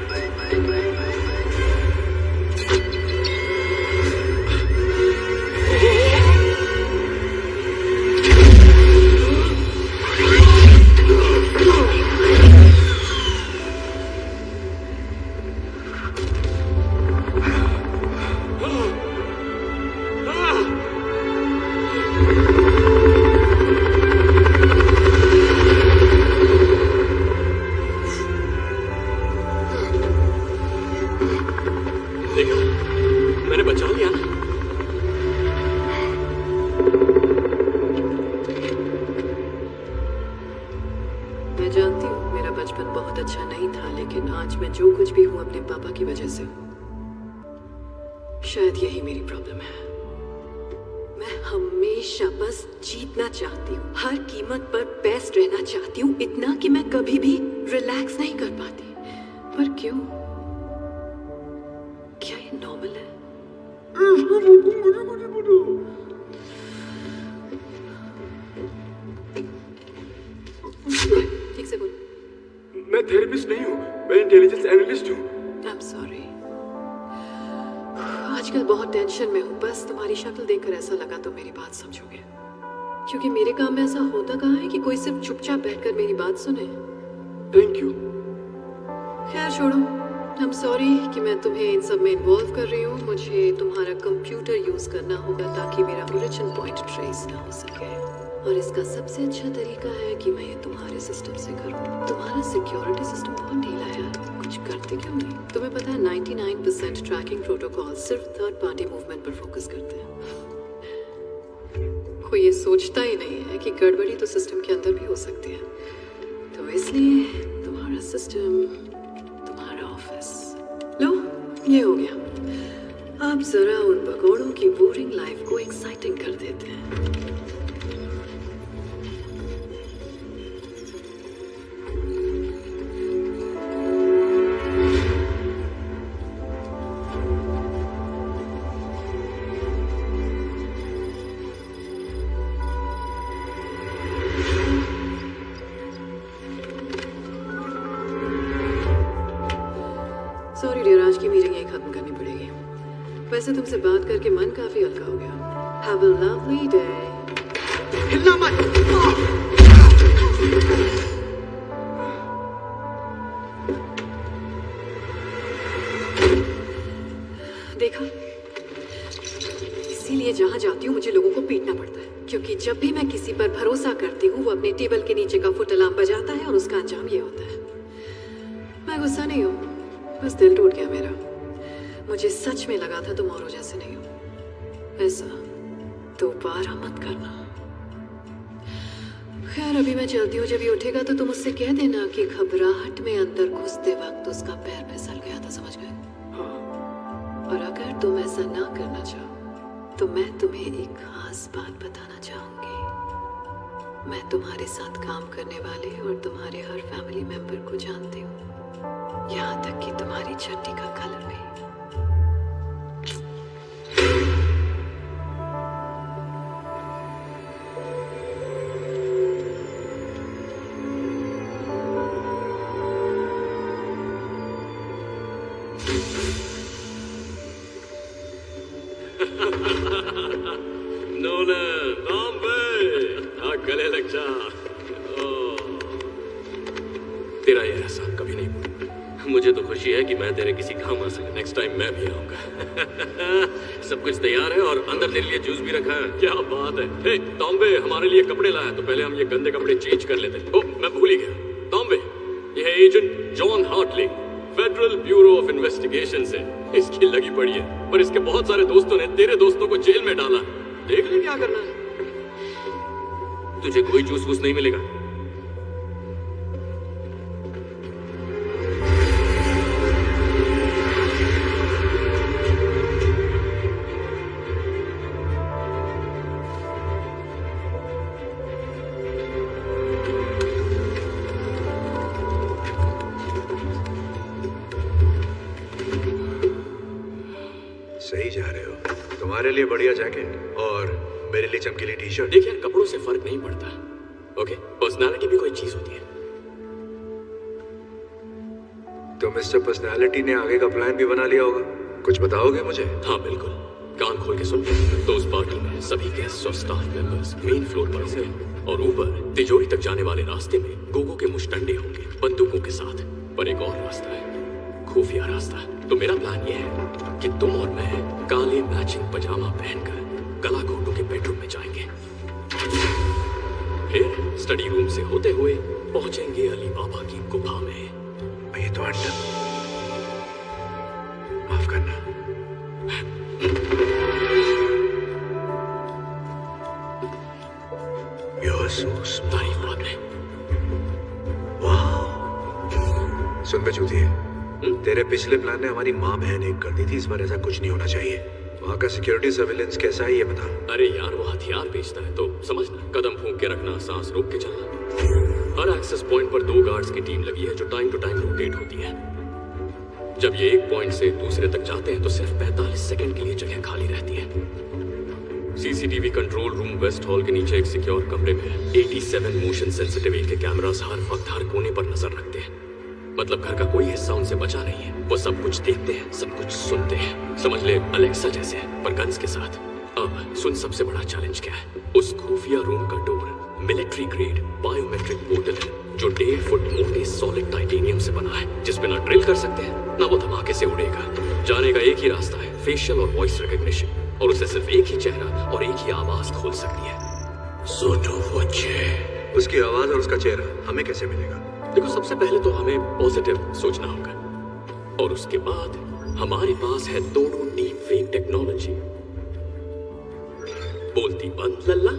शायद यही मेरी प्रॉब्लम है। मैं हमेशा बस जीतना चाहती हूँ, हर कीमत पर बेस्ट रहना चाहती हूँ, इतना कि मैं कभी भी रिलैक्स नहीं कर पाती। पर क्यों? क्या ये नॉर्मल है? ठीक से बोल। मैं थेरेपिस्ट नहीं हूँ, मैं इंटेलिजेंस एनालिस्ट हूँ। I am sorry. आजकल बहुत टेंशन में हूँ, बस तुम्हारी शक्ल देखकर ऐसा लगा तो मेरी बात समझोगे, क्योंकि मेरे काम में ऐसा होता कहाँ है कि कोई सिर्फ चुपचाप बैठकर मेरी बात सुने। Thank you. खैर छोड़ो, आई एम सॉरी कि मैं तुम्हें इन सब में इन्वॉल्व कर रही हूँ। मुझे तुम्हारा कंप्यूटर यूज करना होगा ताकि मेरा ओरिजिन पॉइंट ट्रेस ना हो सके, और इसका सबसे अच्छा तरीका है कि मैं ये तुम्हारे सिस्टम से करूँ। तुम्हारा सिक्योरिटी सिस्टम बहुत ढीला है यार, कुछ करते क्यों नहीं? तुम्हें पता है 99% ट्रैकिंग प्रोटोकॉल सिर्फ थर्ड पार्टी मूवमेंट पर फोकस करते हैं। कोई ये सोचता ही नहीं है कि गड़बड़ी तो सिस्टम के अंदर भी हो सकती है। तो इसलिए तुम्हारा सिस्टम, तुम्हारा ऑफिस, लो ये हो गया। अब जरा उन भगोड़ों की बोरिंग लाइफ को एक्साइटिंग कर देते हैं। सॉरी डियर, आज की मीटिंग यही खत्म करनी पड़ेगी। वैसे तुमसे बात करके मन काफी हल्का हो गया। Have a lovely day. हिलना मत। देखा, इसीलिए जहां जाती हूँ मुझे लोगों को पीटना पड़ता है, क्योंकि जब भी मैं किसी पर भरोसा करती हूँ वो अपने टेबल के नीचे का फुट अलार्म बजाता है और उसका अंजाम ये होता है। मैं गुस्सा नहीं हूँ, बस दिल टूट गया मेरा। मुझे सच में लगा था तुम औरों जैसे नहीं हो। ऐसा दोबारा मत करना। खैर अभी मैं चलती हूँ, जब ये उठेगा तो तुम उससे कह देना कि घबराहट में अंदर घुसते वक्त उसका पैर फिसल गया था, समझ गए? और अगर तुम ऐसा ना करना चाहो तो मैं तुम्हें एक खास बात बताना चाहूंगी। मैं तुम्हारे साथ काम करने वाले और तुम्हारे हर फैमिली मेंबर को जानती हूँ, यहाँ तक कि तुम्हारी चड्डी का कलर भी। नोलन, बॉम्बे, गले लग जा। तेरा ये एहसान कभी नहीं भूलूंगा। मुझे तो खुशी है कि मैं तेरे किसी काम आ सका। नेक्स्ट टाइम मैं भी आऊंगा। सब कुछ तैयार है और अंदर तेरे लिए जूस भी रखा है। क्या बात है। हे टॉम्बे, हमारे लिए कपड़े लाया, तो पहले हम ये गंदे कपड़े चेंज कर लेते हैं। ओह, मैं भूल ही गया। टॉम्बे, ये है agent John Hartley, Federal Bureau of Investigation से। इसकी लगी पड़ी है, पर इसके बहुत सारे दोस्तों ने तेरे दोस्तों को जेल में डाला। देख ले क्या करना है। तुझे कोई जूस वूस नहीं मिलेगा। सही जा रहे हो। तुम्हारे लिए बढ़िया जैकेट और मेरे लिए चमकीली टी शर्ट। देख यार, कपड़ों से फर्क नहीं पड़ता। ओके, पर्सनालिटी भी कोई चीज होती है। तो मिस्टर पर्सनालिटी ने आगे का प्लान भी बना लिया होगा, कुछ बताओगे मुझे? हाँ बिल्कुल, कान खोल के सुन। तो उस पार्टी में सभी गेस्ट और स्टाफ मेंबर्स मेन फ्लोर पर होंगे और ऊपर तिजोरी तक जाने वाले रास्ते में गोगो के मुश्तंडे होंगे बंदूकों के साथ। पर एक और रास्ता है, खुफिया रास्ता। तो मेरा प्लान ये है कि तुम और मैं काले मैचिंग पजामा पहनकर गला घोटों के बेडरूम में जाएंगे, फिर स्टडी रूम से होते हुए पहुंचेंगे अली बाबा की गुफा में। ये तो अंडा, माफ करना। तारीफ बात है। सुन बे चूतिए, तेरे पिछले प्लान ने हमारी माँ बहन एक कर दी थी, इस बार ऐसा कुछ नहीं होना चाहिए। वहाँ का सिक्योरिटी सर्विलेंस कैसा है ये बता। अरे यार, वो हथियार बेचता है तो समझना, कदम फूंक के रखना, सांस रोक के चलना। हर एक्सेस पॉइंट पर 2 गार्ड्स की टीम लगी है जो टाइम टू टाइम रोटेट होती है। जब ये एक पॉइंट से दूसरे तक जाते हैं तो सिर्फ 45 सेकंड के लिए जगह खाली रहती है। CCTV control room West Hall के नीचे एक सिक्योर कमरे में 87 मोशन सेंसिटिव के कैमरास हर वक्त हर कोने पर नजर रखते हैं। मतलब घर का कोई हिस्सा उनसे बचा नहीं है। वो सब कुछ देखते हैं, सब कुछ सुनते हैं। समझ ले अलेक्सा जैसे, पर गन्स के साथ। अब सुन, सबसे बड़ा चैलेंज क्या है। उस खुफिया रूम का door military grade biometric portal है जो 1.5 फुट मोटे सॉलिड टाइटेनियम से बना है, जिसपे ना ड्रिल कर सकते हैं ना वो धमाके से उड़ेगा। जाने का एक ही रास्ता है, फेशियल और वॉइस रिकॉग्निशन, और उसे सिर्फ एक ही चेहरा और एक ही आवाज खोल सकती है। सोटो वोचे। उसकी आवाज और उसका चेहरा हमें कैसे मिलेगा? देखो, सबसे पहले तो हमें पॉजिटिव सोचना होगा, और उसके बाद हमारे पास है दोनों डीप फेक टेक्नोलॉजी। बोलती बंद लल्ला,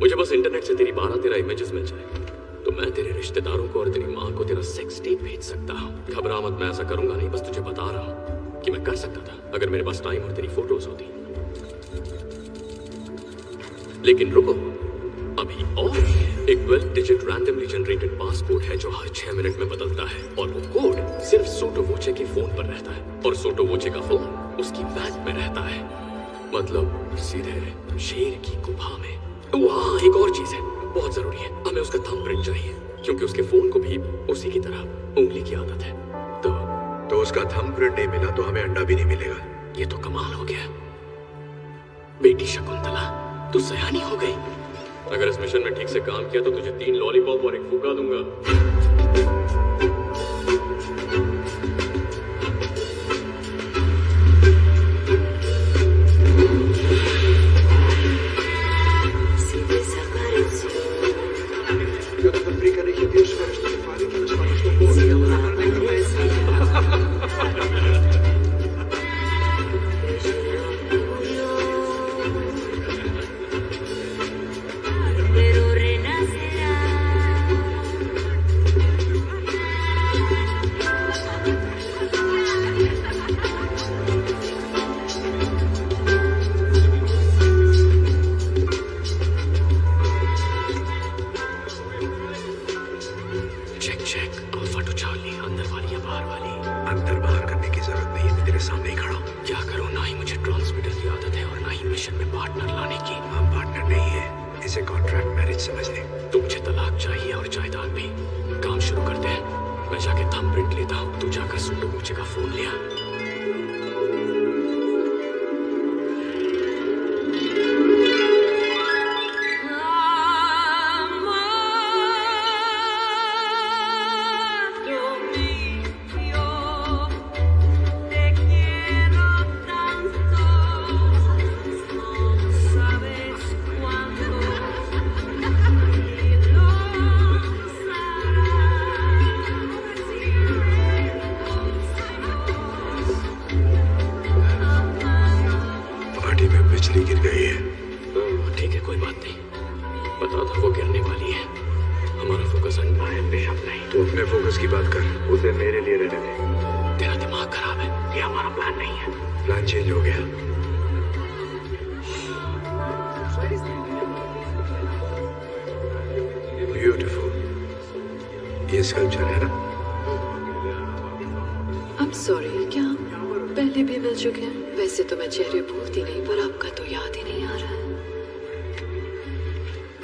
मुझे बस इंटरनेट से तेरी 12-13 इमेजेस मिल जाए तो मैं तेरे रिश्तेदारों को और तेरी माँ को तेरा सेक्स टेप भेज सकता हूँ। घबरा मत, मैं ऐसा करूंगा नहीं, बस तुझे बता रहा हूँ कि मैं कर सकता था अगर मेरे पास टाइम और तेरी फोटोज होती। लेकिन रुको, अभी और भी है। एक 12 डिजिट रैंडमली जनरेटेड पास कोड है जो हर 6 मिनट में बदलता है, और वो कोड सिर्फ सोटो वोचे के फोन पर रहता है, और सोटो वोचे का फोन उसकी बैग में रहता है। मतलब सीधे शेर की गुफा में। वहाँ एक और चीज है, बहुत जरूरी है, हमें उसका थंबप्रिंट चाहिए, क्योंकि उसके फोन को भी उसी की तरह उंगली की आदत है। तो उसका थंबप्रिंट नहीं मिला तो हमें अंडा भी नहीं मिलेगा। ये तो कमाल हो गया। बेटी शकुंतला, तू सयानी हो गई। अगर इस मिशन में ठीक से काम किया तो तुझे 3 लॉलीपॉप और 1 फूका दूंगा।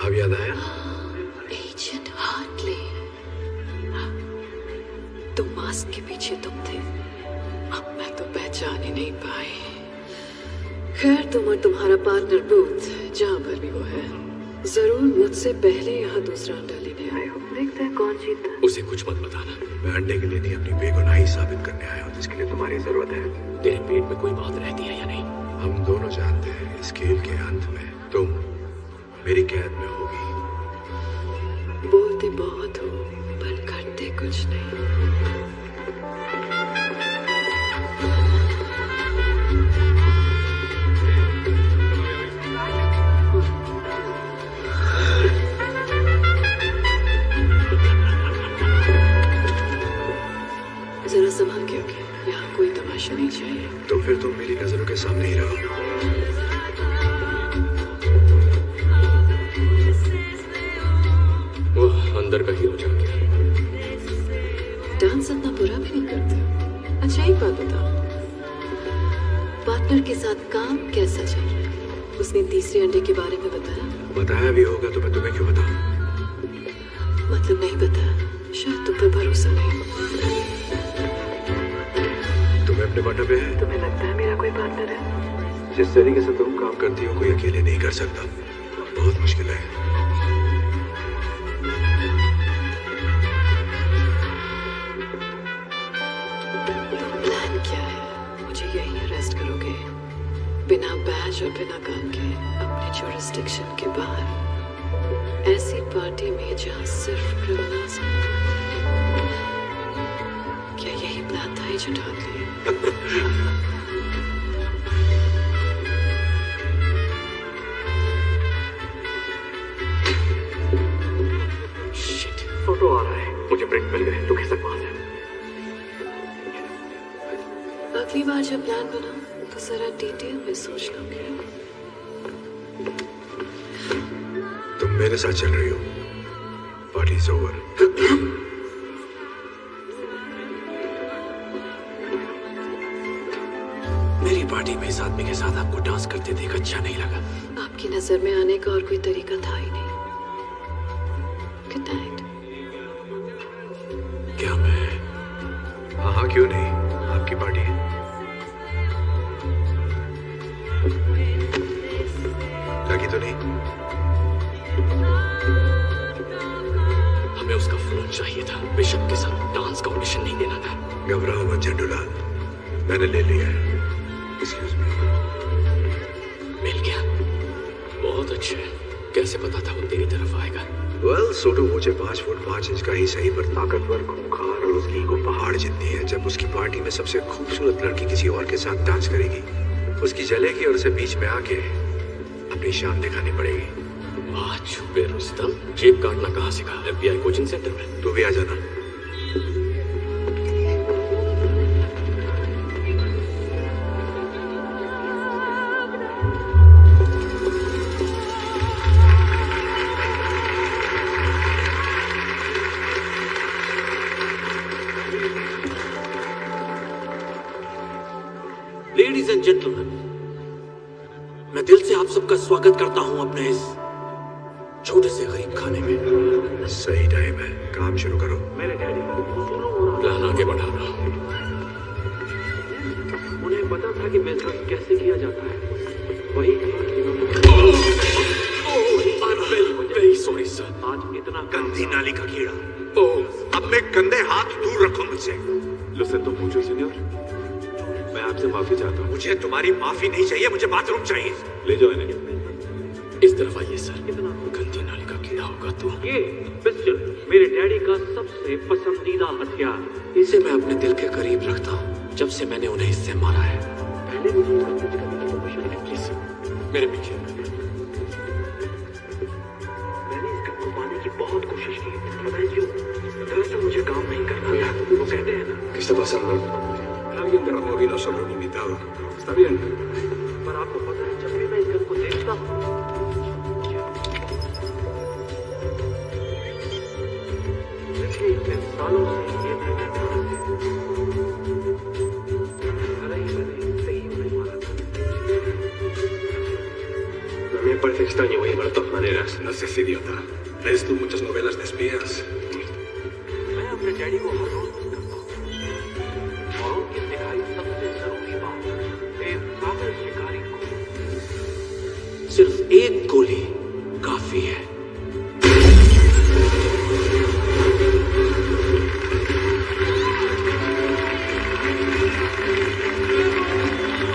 अब याद आया? एजेंट हार्टली, तुम मास्क के पीछे तुम थे। अब मैं तो पहचान ही नहीं पाई। खैर, तुम और तुम्हारा पार्टनर बूथ जहाँ पर भी वो है, जरूर मुझसे पहले यहाँ दूसरा अंडा लेने आए हो। देखते हैं कौन जीतता है। उसे कुछ मत बताना। मैं अंडे के लिए नहीं, अपनी बेगुनाही साबित करने आया हूँ, जिसके लिए तुम्हारी जरूरत है। तेरे पेट में कोई बात रहती है या नहीं? हम दोनों जानते हैं इस खेल के अंत में तुम मेरी कैद में होगी। बोलते बहुत हो पर करते कुछ नहीं। जरा संभाल के रखे, यहाँ कोई तमाशा नहीं चाहिए। तो फिर तुम मेरी नजरों के सामने ही रहो। वो अंदर का हीरो जाग गया। डांस इतना बुरा भी नहीं करते। अच्छा, एक बात बताओ, पार्टनर के साथ काम कैसा चल रहा है? उसने तीसरे अंडे के बारे में बताया? बताया भी होगा तो मैं तुम्हें क्यों बताऊं? मतलब नहीं बताया, शायद तुम पर भरोसा नहीं। तुम्हें अपने पार्टनर पे है? तुम्हें लगता है मेरा कोई पार्टनर है? जिस तरीके से तुम काम करती हो कोई अकेले नहीं कर सकता। बहुत मुश्किल है। प्लान क्या है? मुझे यही अरेस्ट करोगे बिना बैज और बिना गन के अपने जुरिस्डिक्शन के बाहर, ऐसी पार्टी में जहां सिर्फ क्रिमिनल्स हैं? क्या यही प्लान था एजेंट हार्टली? शिट, फोटो आ रहा है। मुझे प्रिंट मिल गए। तू खिसक वहां से। अगली बार जब प्लान बनाओ तो जरा डिटेल में सोच लोगे। तुम मेरे साथ चल रही हो। Party is over. मेरी पार्टी में इस आदमी के साथ आपको डांस करते देख अच्छा नहीं लगा। आपकी नजर में आने का और कोई तरीका था ही नहीं। Good night. क्या मैं? हाँ, क्यों नहीं, आपकी पार्टी है। लगी तो नहीं? हमें उसका फोन चाहिए था। बिशप के साथ डांस का ऑडिशन नहीं देना था। घबराओ मत झंडूलाल, मैंने ले लिया है। Excuse me. मिल गया। बहुत अच्छे। कैसे पता था वो तेरी तरफ आएगा? वेल, सोटो मुझे 5 फुट 5 इंच का ही सही, पर ताकतवर, खूंखार और उसकी ईगो पहाड़ जितनी है। जब उसकी पार्टी में सबसे खूबसूरत लड़की किसी और के साथ डांस करेगी, उसकी जलेगी और उसे बीच में आके अपनी शान दिखानी पड़ेगी। वाह छुपे रुस्तम, जेब काटना कहाँ सिखा? FBI कोचिंग सेंटर में। तू भी आ जाना। लेडीज एंड जेंटलमैन, मैं दिल से आप सबका स्वागत करता हूं अपने इस छोटे से गरीब खाने में। सही टाइम है, काम शुरू करो। मेरे डैडी प्लान आगे बढ़ा रहा हूँ। उन्हें पता था कि बिजनेस कैसे किया जाता है। वही वेरी सॉरी सर। आज इतना गंदी नाली का कीड़ा। ओह, अब मैं गंदे हाथ दूर रखो मुझसे। लुसेंटो मुचो सीनियर, मैं आपसे माफी चाहता हूँ। मुझे तुम्हारी माफी नहीं चाहिए, मुझे बाथरूम चाहिए। ले जाओ इन्हें। इस तरफ आइए सर। गंदी नाली का कीड़ा होगा तो। ये पिस्टल मेरे डैडी का सबसे पसंदीदा हथियार। इसे मैं अपने दिल के करीब रखता हूँ जब से मैंने उन्हें इससे मारा है। पहले मुझे इसका कुछ करने की कोशिश की प्लीज मेरे पीछे। मैंने इस गन को पाने की बहुत कोशिश की। पता है क्यों? दरअसल मुझे काम नहीं करना था। वो कहते हैं ना, ¿Qué está pasando? Alguien derramó vino sobre un invitado. Está bien. पर आपको पता है जब भी मैं इस गन को देखता हूँ, पिछले इतने सालों से ये मैंने A mí me parece extraño, voy a llamar de todas maneras. novelas, no seas idiota. ¿Lees tú muchas novelas de espías? मैं अपने डैडी को हर रोज मिस करता हूँ और उनकी सिखाई सबसे जरूरी बात एक काबिल शिकारी को सिर्फ एक गोली काफी है।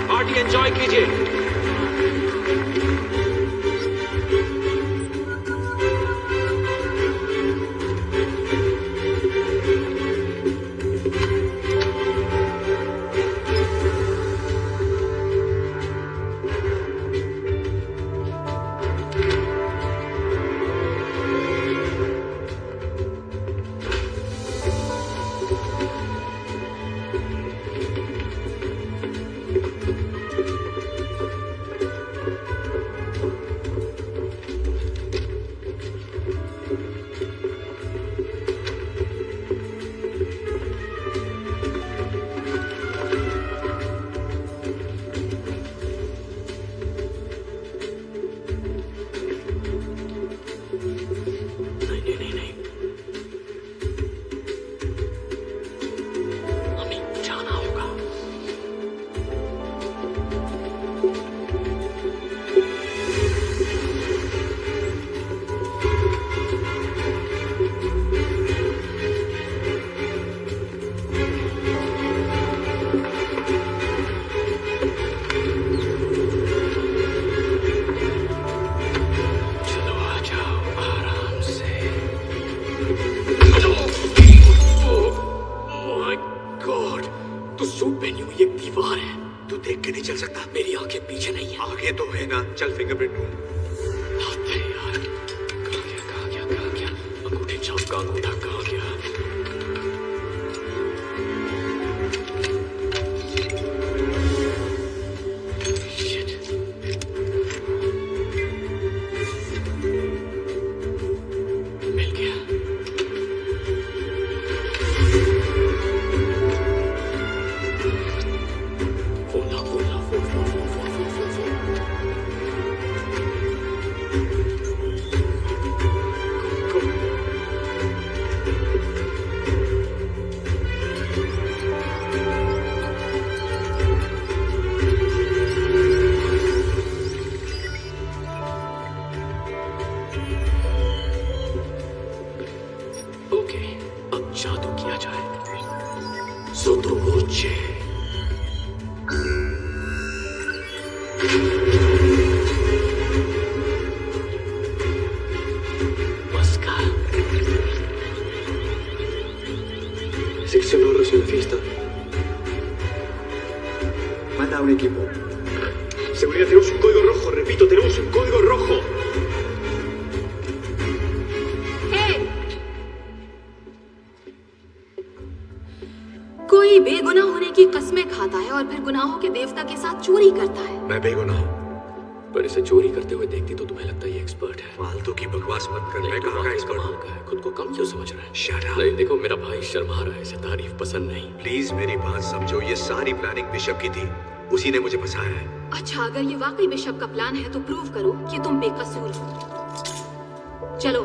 पार्टी एंजॉय कीजिए। चल फिंगरप्रिंट ढूंढ। कहाँ गया? अंगूठे छाप का अंगूठा कहाँ गया? Shit. मिल गया। Seccionados en la fiesta. Manda a un equipo. Seguridad, tenemos un código rojo. Repito, tenemos un código rojo. कोई बेगुनाह होने की कस्में खाता है और फिर गुनाहों के देवता के साथ चोरी करता है। मैं बेगुनाह हूँ, पर इसे चोरी करते हुए देखती तो तुम्हें लगता ये एक्सपर्ट है। फालतू की बकवास मत कर। मैं कहाँ का एक्सपर्ट हूँ? का है, खुद को कम क्यों समझ रहा है? Shut up. नहीं, देखो मेरा भाई शर्मा रहा है, इसे तारीफ पसंद नहीं। प्लीज मेरी बात समझो, ये सारी प्लानिंग बिशप की थी, उसी ने मुझे फंसाया है। अच्छा, अगर ये वाकई बिशप का प्लान है तो प्रूव करो कि तुम बेकसूर हो। चलो,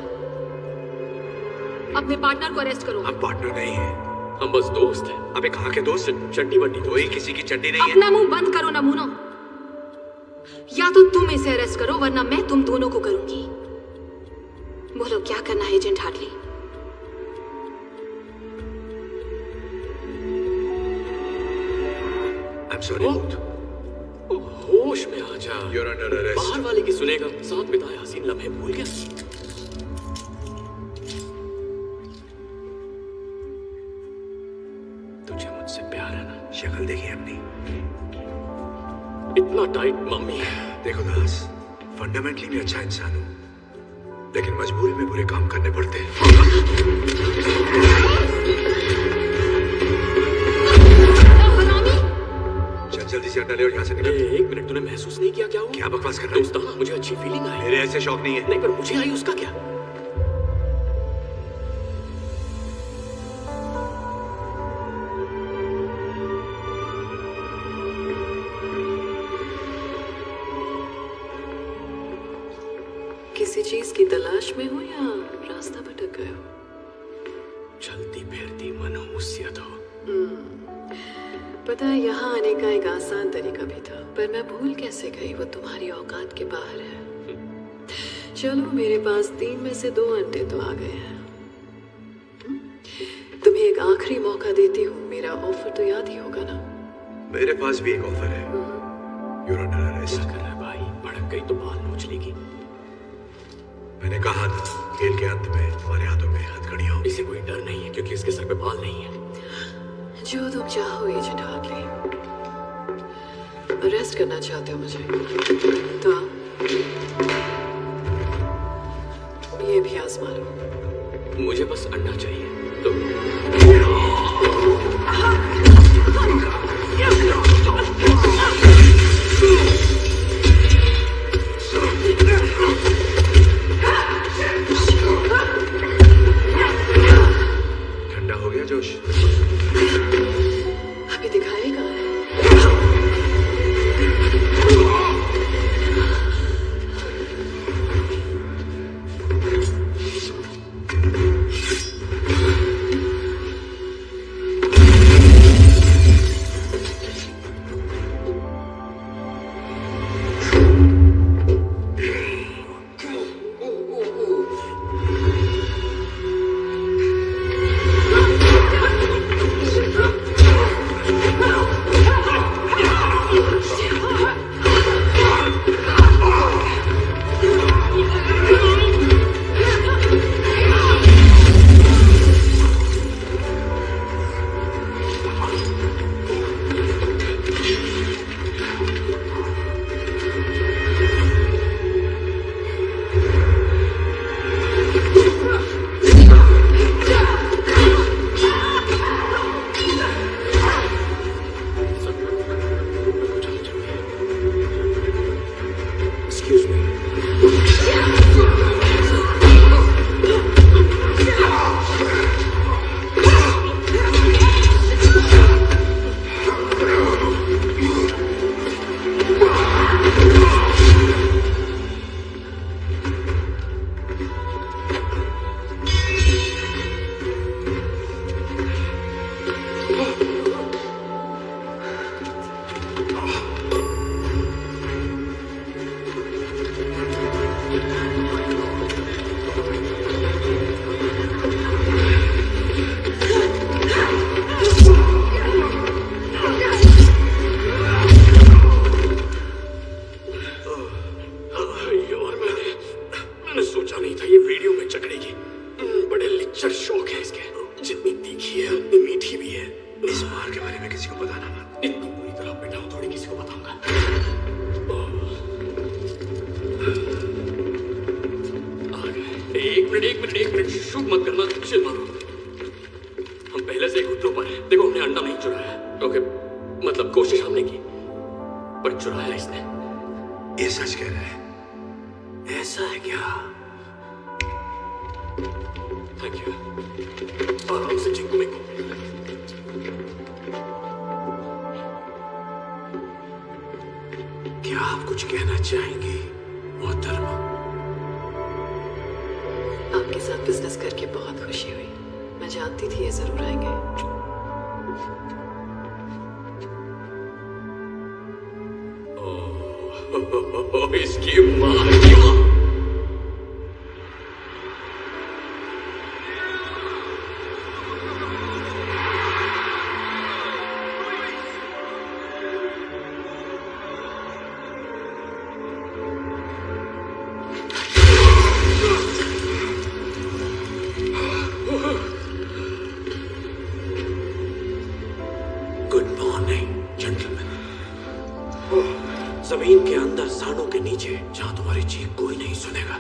अपने पार्टनर को अरेस्ट करो। हम पार्टनर नहीं है, हम बस दोस्त हैं। अबे कहाँ के दोस्त? चट्टी बट्टी कोई किसी की चट्टी नहीं है। अपना मुंह बंद करो नमूनो। या तो तुम इसे अरेस्ट करो वरना मैं तुम दोनों को करूंगी। बोलो क्या करना है एजेंट हार्टली? I'm sorry, होश में आ जा। You're under arrest. बाहर वाले की सुनेगा, साथ बिताए हसीन लम्हे भूल गया। तुझे मुझसे प्यार है ना? शक्ल देखिए अपनी। इतना टाइट मम्मी। देखो दास, फंडामेंटली मैं अच्छा इंसान हूँ, लेकिन मजबूरी में बुरे काम करने पड़ते हैं। चल जल्दी से अंडा ले और यहाँ से निकल। एक मिनट, तूने महसूस नहीं किया क्या हुआ? क्या बकवास कर रहा है? दोस्ताना मुझे अच्छी फीलिंग आई। मेरे ऐसे शौक नहीं है। नहीं, पर मुझे आई, उसका क्या? किसी चीज उसकी तलाश में हो या रास्ता भटक गए हो? चलती फिरती मनहूसियत हो। पता है, यहाँ आने का एक आसान तरीका भी था, पर मैं भूल कैसे गई, वो तुम्हारी औकात के बाहर है। चलो, मेरे पास 3 में से 2 अंडे तो आ गए हैं। तुम्हें एक आखिरी मौका देती हूँ, मेरा ऑफर तो याद ही होगा ना? मेरे पास भी एक ऑफर है। You're under arrest। क्या कर रहा है भाई? भड़क गई तो बाल नोच लेगी। मैंने कहा था, खेल के अंत में तुम्हारे हाथों में हथकड़ियां होंगी। इसे कोई डर नहीं है क्योंकि इसके सर पे बाल नहीं है। जो तुम चाहो एजेंट हार्टली। अरेस्ट करना चाहते हो मुझे तो आओ। ये भी आजमा लो। मुझे बस अंडा चाहिए तो ठंडा हो गया जोश? अभी दिखाएगा। एक मिनट शूट मत करना, चिल मारो। हम पहले से एक उत्तरों पर है। देखो, हमने अंडा नहीं चुराया। ओके, मतलब कोशिश हमने की, पर चुराया इसने। ये सच कह रहा है? ऐसा है क्या? Thank you. आराम से चिंकू में क्या आप कुछ कहना चाहेंगे मोहतरमा? आपके साथ बिजनेस करके बहुत खुशी हुई। मैं जानती थी ये जरूर आएंगे। इसकी मां। जमीन के अंदर सांडों के नीचे, जहां तुम्हारी चीख कोई नहीं सुनेगा।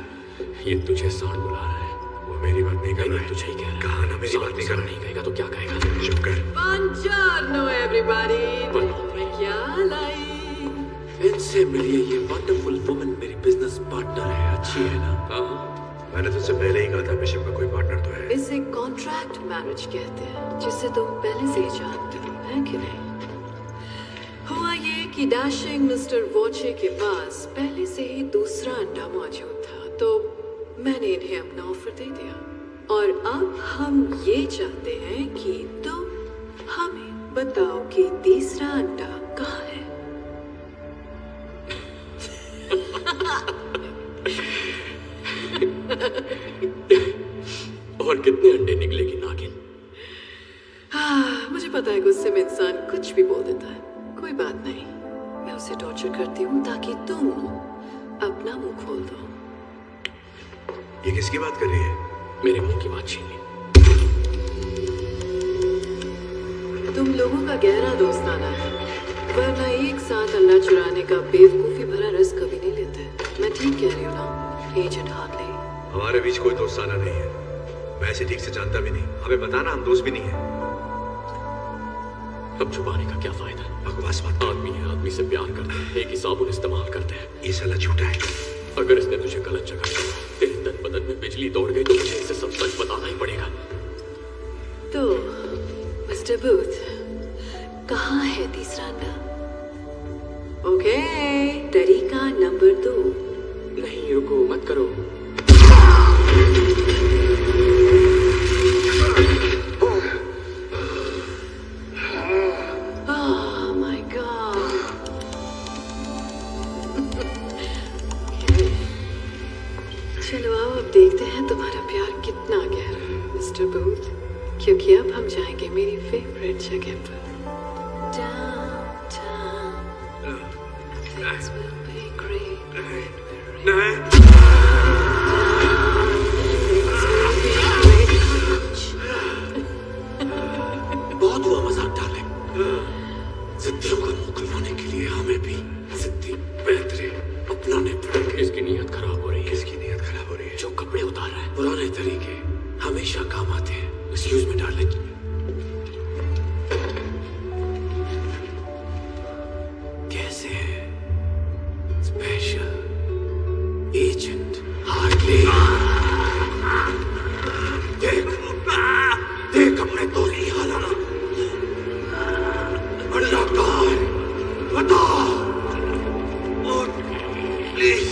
ये तुझे सांड बुला रहा है। वो मेरी बात नहीं कर रहा है। तुझे ही कह रहा है। कहा ना मेरी बात नहीं कर रहा। नहीं कहेगा तो क्या कहेगा? चुप कर। Buongiorno everybody। मैं क्या लाई? इनसे मिलिए, ये वंडरफुल वुमन मेरी बिजनेस पार्टनर है। अच्छी है ना? हाँ, मैंने तुझसे पहले ही कहा था बिशप का कोई पार्टनर तो है। इसे कॉन्ट्रैक्ट मैरिज कहते हैं, जिसे तुम पहले से ही जानते हो, है कि नहीं? हुआ ये कि डैशिंग मिस्टर वॉचे के पास पहले से ही दूसरा अंडा मौजूद था, तो मैंने इन्हें अपना ऑफर दे दिया और अब हम ये चाहते हैं कि तुम हमें बताओ कि तीसरा अंडा कहाँ है। और कितने अंडे निकलेगी नागिन? मुझे पता है गुस्से में इंसान कुछ भी बोल देता है। कोई बात नहीं, मैं उसे टॉर्चर करती हूँ ताकि तुम अपना मुंह खोल दो। ये किसकी बात कर रही है? मेरे मुंह की बात छीन ली। तुम लोगों का गहरा दोस्ताना है, वरना एक साथ अंडा चुराने का बेवकूफी भरा रिस्क कभी नहीं लेते। मैं ठीक कह रही हूँ ना एजेंट हार्टले? हमारे बीच कोई दोस्ताना नहीं है। मैं ऐसे ठीक से जानता भी नहीं। हमें बताना, हम दोस्त भी नहीं है। अब छुपाने का क्या फायदा? बकवास मत। आदमी है, आदमी से प्यार करते हैं, एक ही साबुन इस्तेमाल करते हैं। ये साला झूठा है। अगर इसने तुझे गलत जगह छोड़ा, तेरे तन बदन में बिजली दौड़ गई, तो मुझे इसे सब सच बताना ही पड़ेगा। तो मिस्टर बूथ, कहाँ है तीसरा अंडा? ओके, तरीका नंबर 2। नहीं, रुको, मत करो। चलो आओ, अब देखते हैं तुम्हारा प्यार कितना गहरा है मिस्टर बूथ, क्योंकि अब हम जाएंगे मेरी फेवरेट जगह पर। Things will be great when we're नहीं। बहुत हुआ मजाक डाले। जिद्दियों को मुकलवाने के लिए हमें भी जिद्दी बेहतरी अपनाने पड़ेंगे। इसकी नीयत खराब हो रही है। किसकी नीयत खराब हो रही है? जो कपड़े उतार रहा है, पुराने तरीके हमेशा काम आते हैं। Excuse me darling. कैसे है स्पेशल एजेंट हार्टले? देख देख अपने दोस्त की हालत। अंडा कहाँ है? बता प्लीज।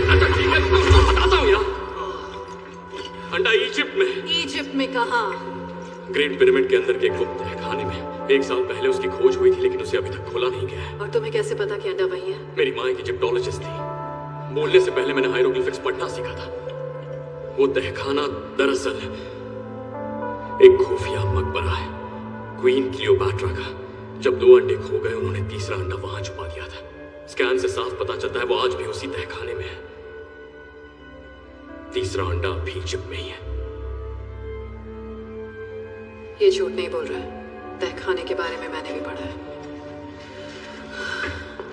अच्छा ठीक है, मैं बताता हूँ यार। अंडा इजिप्ट में। इजिप्ट में कहाँ? ग्रेट पिरामिड के अंदर के गुप्त खाने में। 1 साल पहले उसकी खोज हुई थी, लेकिन उसे अभी तक खोला नहीं गया है। और तुम्हें कैसे पता कि अंडा वही है? मेरी माँ एक इजिप्टोलॉजिस्ट थी। बोलने से पहले मैंने हायरोग्लिफिक्स पढ़ना सीखा था। वो तहखाना दरअसल एक खुफिया मकबरा है, क्वीन क्लियोपैट्रा का। जब 2 अंडे खो गए, उन्होंने तीसरा अंडा वहां छुपा दिया था। स्कैन से साफ पता चलता है वो आज भी उसी तहखाने में है। तीसरा अंडा अभी इजिप्ट में ही है। ये झूठ नहीं बोल रहा है। तहखाने के बारे में मैंने भी पढ़ा है।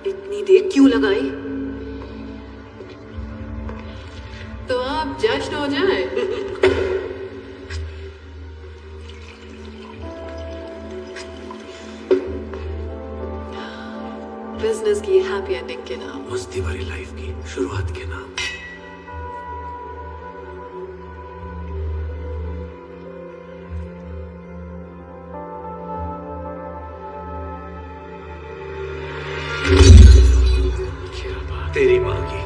इतनी देर क्यों लगाई? तो आप जश्न हो जाए। बिजनेस की हैप्पी एंडिंग के नाम, मस्ती भरी लाइफ की शुरुआत के नाम। क्या बात? तेरी माँ की।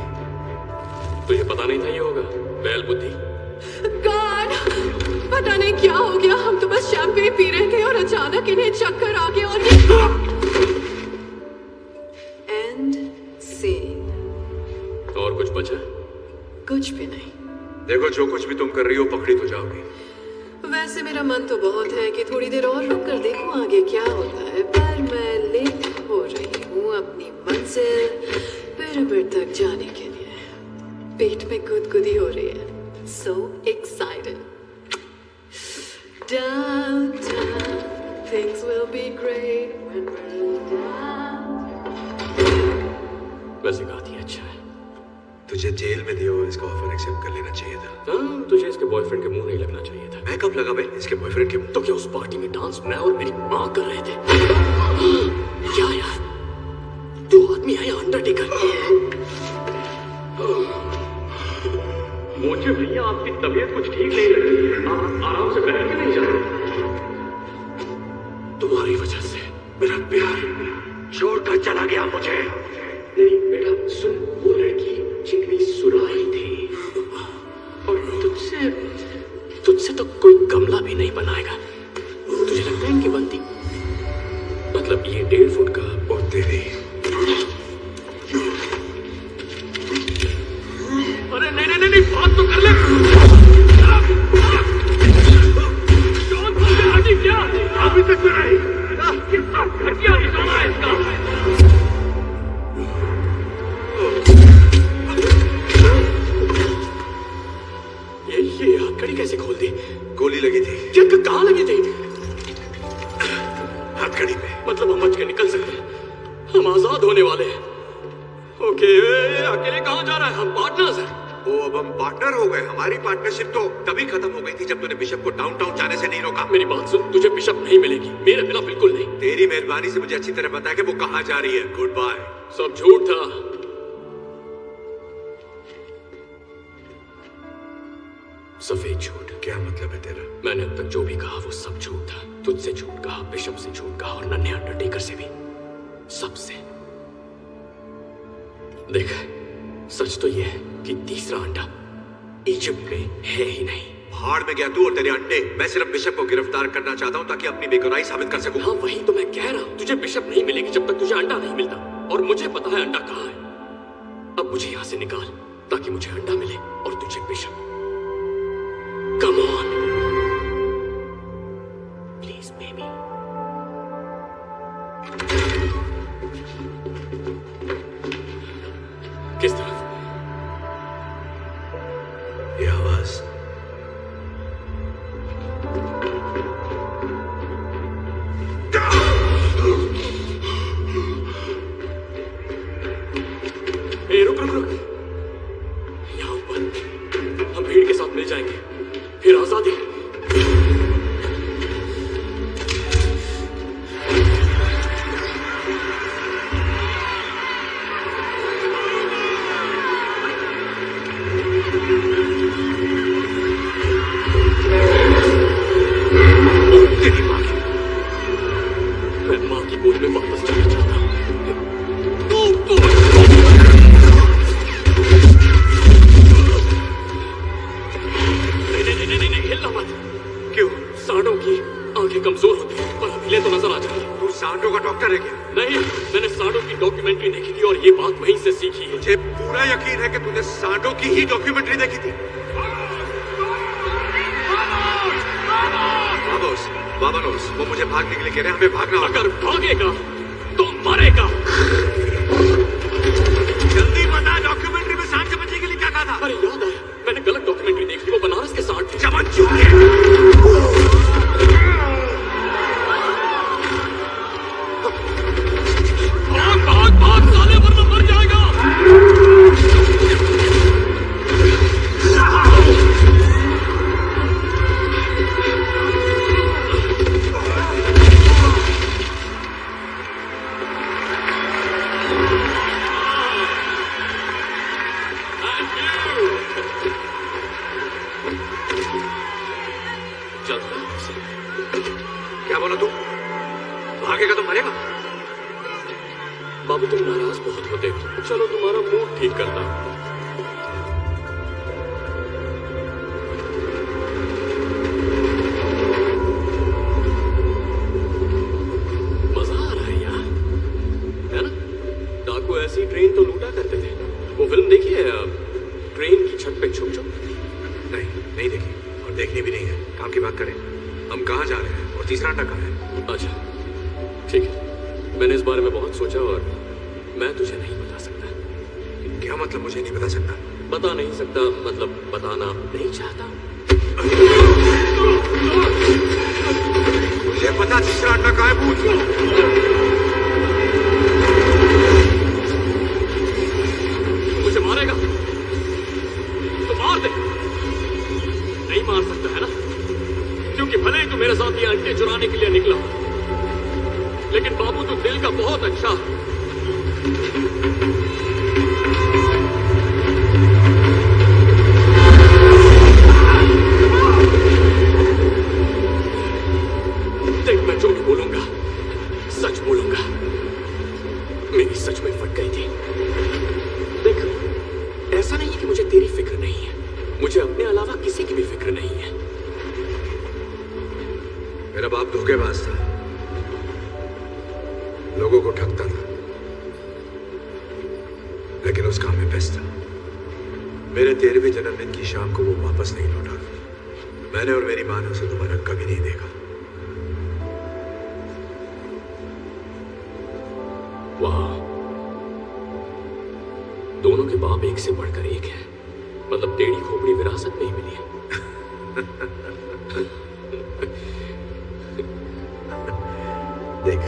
तुझे पता नहीं था ये होगा? बैल बुद्धि। गॉड, पता नहीं क्या हो गया। हम तो बस शैंपेन पी रहे थे और अचानक इन्हें चक्कर आ गया और एंड सीन। और कुछ बचा? कुछ भी नहीं। देखो, जो कुछ भी तुम कर रही हो, पकड़ी तो जाओगी। वैसे मेरा मन तो बहुत है कि थोड़ी देर और रुक कर देखूं आगे क्या होता है, पर मैं लेट हो रही हूँ अपनी मंजिल पिरामिड तक जाने के लिए। पेट में गुदगुदी हो रही है। So excited. Downtown, things will be great when we're down. वैसे गाती अच्छा है। तुझे जेल में दिया हुआ इसका ऑफर एक्सेप्ट कर लेना चाहिए था। हाँ, तुझे इसके बॉयफ्रेंड के मुंह नहीं लगना चाहिए था। मैं कब लगा बे इसके बॉयफ्रेंड के मुंह? तो क्या उस पार्टी में डांस मैं और मेरी माँ कर रहे थे? क्या यार, तू आदमी है या अंडरटेकर? मुझे भैया आपकी तबीयत कुछ ठीक नहीं लग रही है। आप आराम से बैठ के नहीं जा रहे। तुम्हारी वजह से मेरा प्यार छोड़कर चला गया मुझे। नहीं बेटा सुन, वो लड़की चिकनी सुराही थी और तुझसे तो कोई गमला भी नहीं बनाएगा। तुझे लगता है इनकी बनती? मतलब ये 1.5 फुट का और तेरी। अरे नहीं, बात तो कर ले। क्या अभी तक तो नहीं। कितना घटिया निशाना है इसका। ये हथकड़ी कैसे खोल दी? गोली लगी थी। कहाँ लगी थी? हथकड़ी पे। मतलब हम बच के निकल सकते हैं, हम आजाद होने वाले हैं। ओके, अकेले कहाँ जा रहा है? हम पार्टनर्स हैं। ओ, अब हम पार्टनर हो गए। हमारी पार्टनरशिप तो तभी खत्म हो गई थी जब तूने बिशप को डाउनटाउन जाने से नहीं रोका। मेरी बात सुन, तुझे बिशप नहीं मिलेगी, मेरे बिना बिल्कुल नहीं। तेरी मेहरबानी से मुझे अच्छी तरह पता है कि वो कहाँ जा रही है। Good bye. सब झूठ था। सफेद झूठ। क्या मतलब है तेरा? मैंने अब तक जो भी कहा वो सब झूठ था। तुझसे झूठ कहा, बिशप से झूठ कहा और नन्हे अंडरटेकर से भी, सबसे। देख, सच तो यह है कि तीसरा अंडा इजिप्ट में है ही नहीं। भाड़ में गया तू और तेरे अंडे। मैं सिर्फ बिशप को गिरफ्तार करना चाहता हूँ ताकि अपनी बेगुनाही साबित कर सकूं। हाँ, वही तो मैं कह रहा हूँ। तुझे बिशप नहीं मिलेगी जब तक तुझे अंडा नहीं मिलता, और मुझे पता है अंडा कहाँ है। अब मुझे यहाँ से निकाल ताकि मुझे अंडा मिले और तुझे bishop. Come on please baby. किस तरफ? ये आवाज। रुक। यहाँ ऊपर हम भीड़ के साथ मिल जाएंगे, फिर आजादी। मैं माँ की गोद में वापस जाना चाहता हूँ। नहीं, हिलना मत। क्यों? सांडों की आंखें कमजोर होती हैं, पर हिले तो नजर आ जाती है। तू सांडों का डॉक्टर है क्या? नहीं, मैंने सांडों की डॉक्यूमेंट्री देखी थी और ये बात वहीं से सीखी है। मुझे पूरा यकीन है कि तूने सांडों की ही डॉक्यूमेंट्री देखी थी। वामोस, वो मुझे भागने के लिए कह रहे हैं। हमें भागना होगा। अगर भागेगा तो मरेगा। जल्दी बता, डॉक्यूमेंट्री में सांड से बचने के लिए क्या कहा था? अरे याद आया, मैंने गलत डॉक्यूमेंट्री देखी थी। वो बनारस के सांड थे। चमन चूके। भाग साले, वरना मर जाएगा। क्या बोला तू? भागेगा तो मरेगा? बाबू, तुम नाराज बहुत होते हो। चलो तुम्हारा मूड ठीक करता हूं। मजा आ रहा है यार, है ना? डाकू ऐसी ट्रेन तो लूटा करते थे। वो फिल्म देखी है, ट्रेन की छत पे छुप छुप? नहीं देखी, और देखनी भी नहीं है। काम की बात करें। हम कहाँ जा रहे हैं और तीसरा अंडा कहाँ है? अच्छा, ठीक है। मैंने इस बारे में बहुत सोचा और मैं तुझे नहीं बता सकता। क्या मतलब मुझे नहीं बता सकता? बता नहीं सकता मतलब बताना नहीं चाहता। मुझे पता तीसरा अंडा कहाँ है। भूत मुझे मारेगा तो मार दे। नहीं मार सकता है ना, क्योंकि भले ही तू मेरे साथ ये अंडे चुराने के लिए निकला, लेकिन बाबू तू दिल का बहुत अच्छा। देख, मैं जो भी बोलूंगा सच बोलूंगा। मेरी सच में फट गई थी। देख, किसी की भी फिक्र नहीं है। मेरा बाप धोखेबाज था, लोगों को ठगता था, लेकिन उस काम में बेस्ट था। मेरे 13वें जन्मदिन की शाम को वो वापस नहीं लौटा। मैंने और मेरी मां ने उसे दोबारा कभी नहीं देखा। वाह, दोनों के बाप एक से बढ़कर एक है। मतलब टेढ़ी खोपड़ी विरासत में ही मिली है। देख,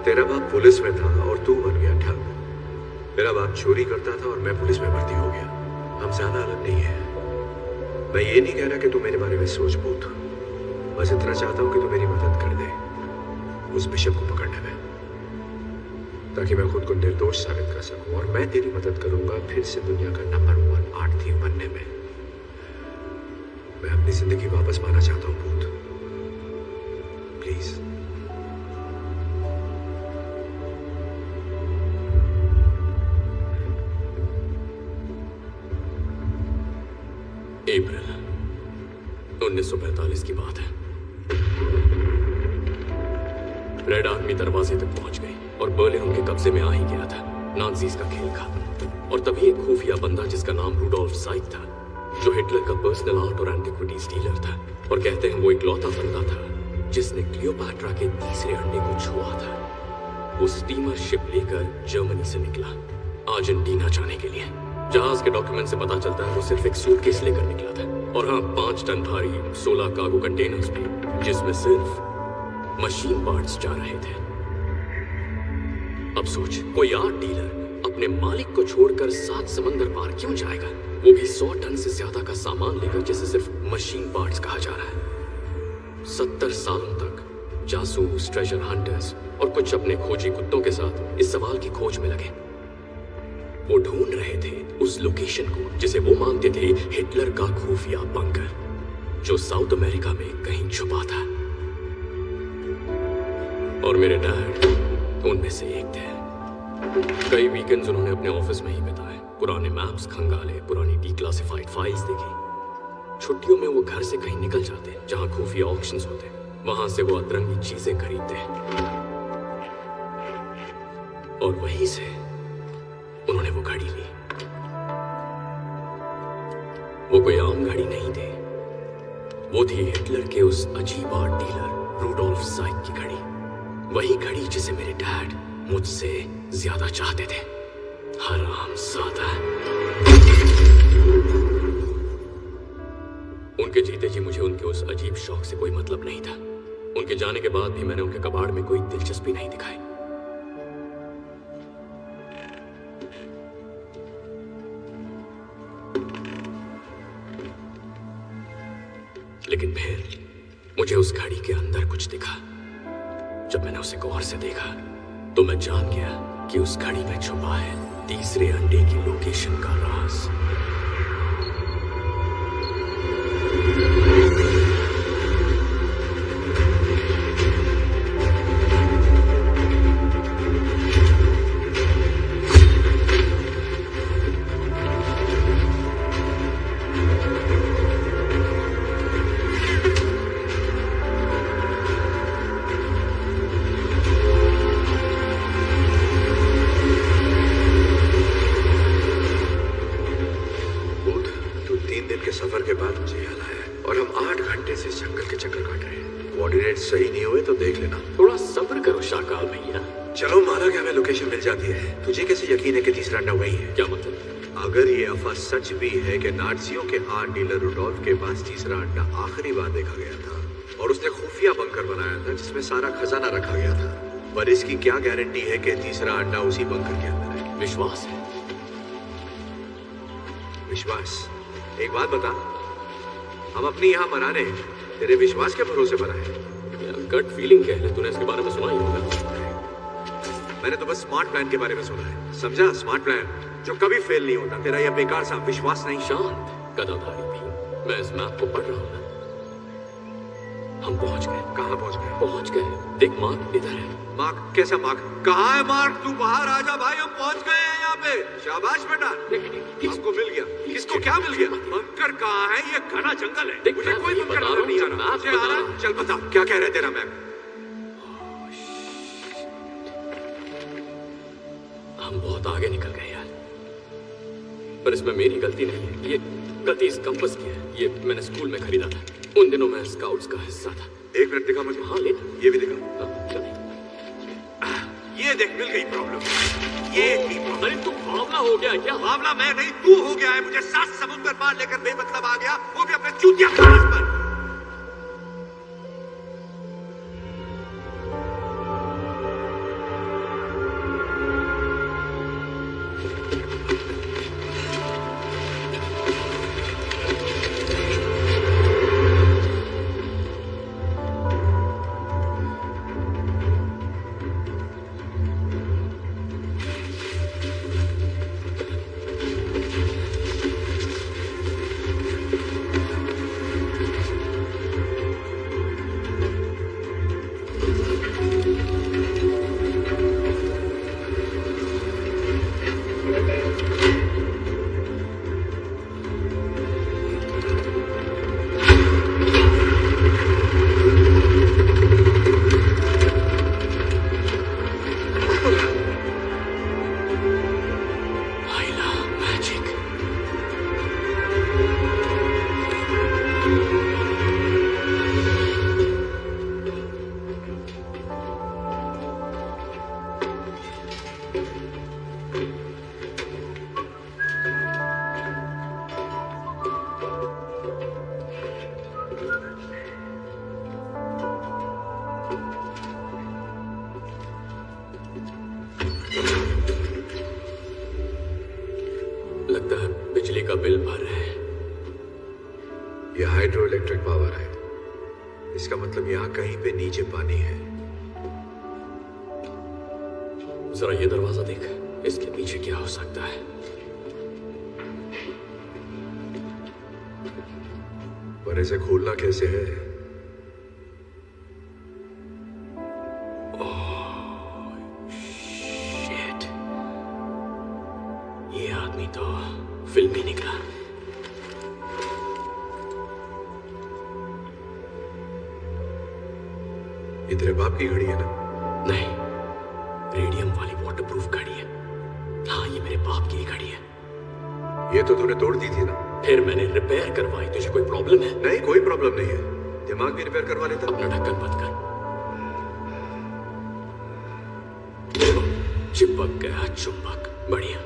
तेरा बाप पुलिस में था और तू बन गया ठग। मेरा बाप चोरी करता था और मैं पुलिस में भर्ती हो गया। हम ज्यादा अलग नहीं है। मैं ये नहीं कह रहा कि तू मेरे बारे में सोच पूछ, बस इतना चाहता हूं कि तू मेरी मदद कर दे उस बिशप को पकड़ने में, ताकि मैं खुद को निर्दोष साबित कर सकूं। और मैं तेरी मदद करूंगा फिर से दुनिया का नंबर 1 आर्ट थीव बनने में। मैं अपनी जिंदगी वापस पाना चाहता हूं भूत, प्लीज। अप्रैल 1945 की बात है। रेड आर्मी दरवाजे तक पहुंच गई और बर्लिन उनके कब्जे में आ ही गया था। नाज़ीज़ का खेल खत्म। और तभी एक खुफिया बंदा जिसका नाम रूडोल्फ साइक था, जो हिटलर का पर्सनल आर्ट और एंटिक्विटीज डीलर था, और कहते हैं वो इकलौता बंदा था जिसने क्लियोपैट्रा के तीसरे अंडे को छुआ था, वो स्टीमर शिप लेकर जर्मनी से निकला अर्जेंटीना जाने के लिए। जहाज के डॉक्यूमेंट से पता चलता है वो सिर्फ एक सूटकेस लेकर निकला था, और हाँ 5 टन भारी 16 कार्गो कंटेनर्स भी, जिसमें सिर्फ मशीन पार्ट्स जा रहे थे। अब सोच, कोई आर्ट डीलर अपने मालिक को छोड़कर 7 समंदर पार क्यों जाएगा, वो भी 100 टन से ज्यादा का सामान लेकर, जिसे सिर्फ मशीन पार्ट्स कहा जा रहा है। 70 सालों तक जासूस, ट्रेजर हंटर्स और कुछ अपने खोजी कुत्तों के साथ इस सवाल की खोज में लगे। वो ढूंढ रहे थे उस लोकेशन को जिसे वो मानते थे हिटलर का खुफिया बंकर, जो साउथ अमेरिका में कहीं छुपा था। और मेरे डैड उनमें से एक थे। कई वीकेंड्स उन्होंने अपने ऑफिस में ही बिताए, पुराने मैप्स खंगाले, पुरानी डिक्लासिफाइड फाइल्स देखी। छुट्टियों में वो घर से कहीं निकल जाते जहां खुफिया ऑक्शंस होते, वहां से वो अतरंगी चीजें खरीदते, और वहीं से उन्होंने वो घड़ी ली। वो कोई आम घड़ी नहीं थी, वो थी हिटलर के उस अजीब आर्ट डीलर रूडोल्फ साइक की घड़ी। वही घड़ी जिसे मेरे डैड मुझसे ज्यादा चाहते थे। हरामजादा। उनके जीते जी मुझे उनके उस अजीब शौक से कोई मतलब नहीं था। उनके जाने के बाद भी मैंने उनके कबाड़ में कोई दिलचस्पी नहीं दिखाई। लेकिन फिर मुझे उस घड़ी के अंदर कुछ दिखा। जब मैंने उसे गौर से देखा तो मैं जान गया कि उस घड़ी में छुपा है तीसरे अंडे की लोकेशन का राज। सही नहीं हुए तो देख लेना। थोड़ा सब्र करो शाकाल भैया। चलो माना कि हमें लोकेशन मिल जाती है, तुझे कैसे यकीन है कि तीसरा अंडा वही है? क्या मतलब? अगर ये अफवाह सच भी है कि नाज़ियों के आर्ट डीलर रूडोल्फ के पास तीसरा अंडा आखिरी बार देखा गया था और उसने खुफिया बंकर बनाया था जिसमें सारा खजाना रखा गया था, पर इसकी क्या गारंटी है कि तीसरा अंडा उसी बंकर के अंदर है? विश्वास है। विश्वास? एक बात बता, हम अपनी यहाँ मनाने तेरे विश्वास के भरोसे बनाए? गट फीलिंग क्या है? तूने इसके बारे में सुना ही होगा। मैंने तो बस स्मार्ट प्लान के बारे में सुना है, समझा? स्मार्ट प्लान जो कभी फेल नहीं होता। तेरा यह बेकार सा विश्वास नहीं। शांत गदाधारी भी, मैं इस मैप को पढ़ रहा हूँ। हम पहुंच गए। कहाँ पहुंच गए? पहुंच गए। देख मार्क इधर है। मार्क? कैसा मार्क? कहाँ है मार्क? तू बाहर आ जा भाई, हम पहुंच गए हैं यहाँ पे। शाबाश बेटा, आपको मिल गया। किसको क्या मिल गया? बंकर कहाँ है? ये घना जंगल है। मुझे कोई बंकर नजर नहीं आ रहा। मुझे आ रहा। चल बता, क्या कह रहा है तेरा मैप? हम बहुत आगे निकल गए यार, पर इसमें मेरी गलती नहीं है। ये गलती इस कंपास की है। ये मैंने स्कूल में खरीदा था। उन दिनों मैं स्काउट्स का हिस्सा था। एक मिनट दिखा मुझे। हाँ ले। ये भी दिखा। चल। ये देख, मिल गई प्रॉब्लम। ये ही प्रॉब्लम। अरे तू बावला हो गया क्या? बावला मैं नहीं, तू हो गया है। मुझे 7 समुद्र पार लेकर बेमतलब आ गया, वो भी अपने चूतिया पास पर। लगता है बिजली का बिल भर रहे हैं। ये हाइड्रो इलेक्ट्रिक पावर है। इसका मतलब यहाँ कहीं पे नीचे पानी है। जरा ये दरवाजा देख, इसके पीछे क्या हो सकता है? पर इसे खोलना कैसे है? शिट, ये आदमी तो फिल्मी निकला। ये तेरे बाप की घड़ी है ना? नहीं, रेडियम वाली वाटरप्रूफ घड़ी है। हाँ, ये मेरे बाप की घड़ी है। ये तो तूने तोड़ दी थी ना? फिर मैंने रिपेयर करवाई। तुझे कोई प्रॉब्लम है? नहीं, कोई प्रॉब्लम नहीं है। दिमाग भी रिपेयर करवा लेता। अपना ढक्कन बंद कर। चिपक गया चुंबक। बढ़िया।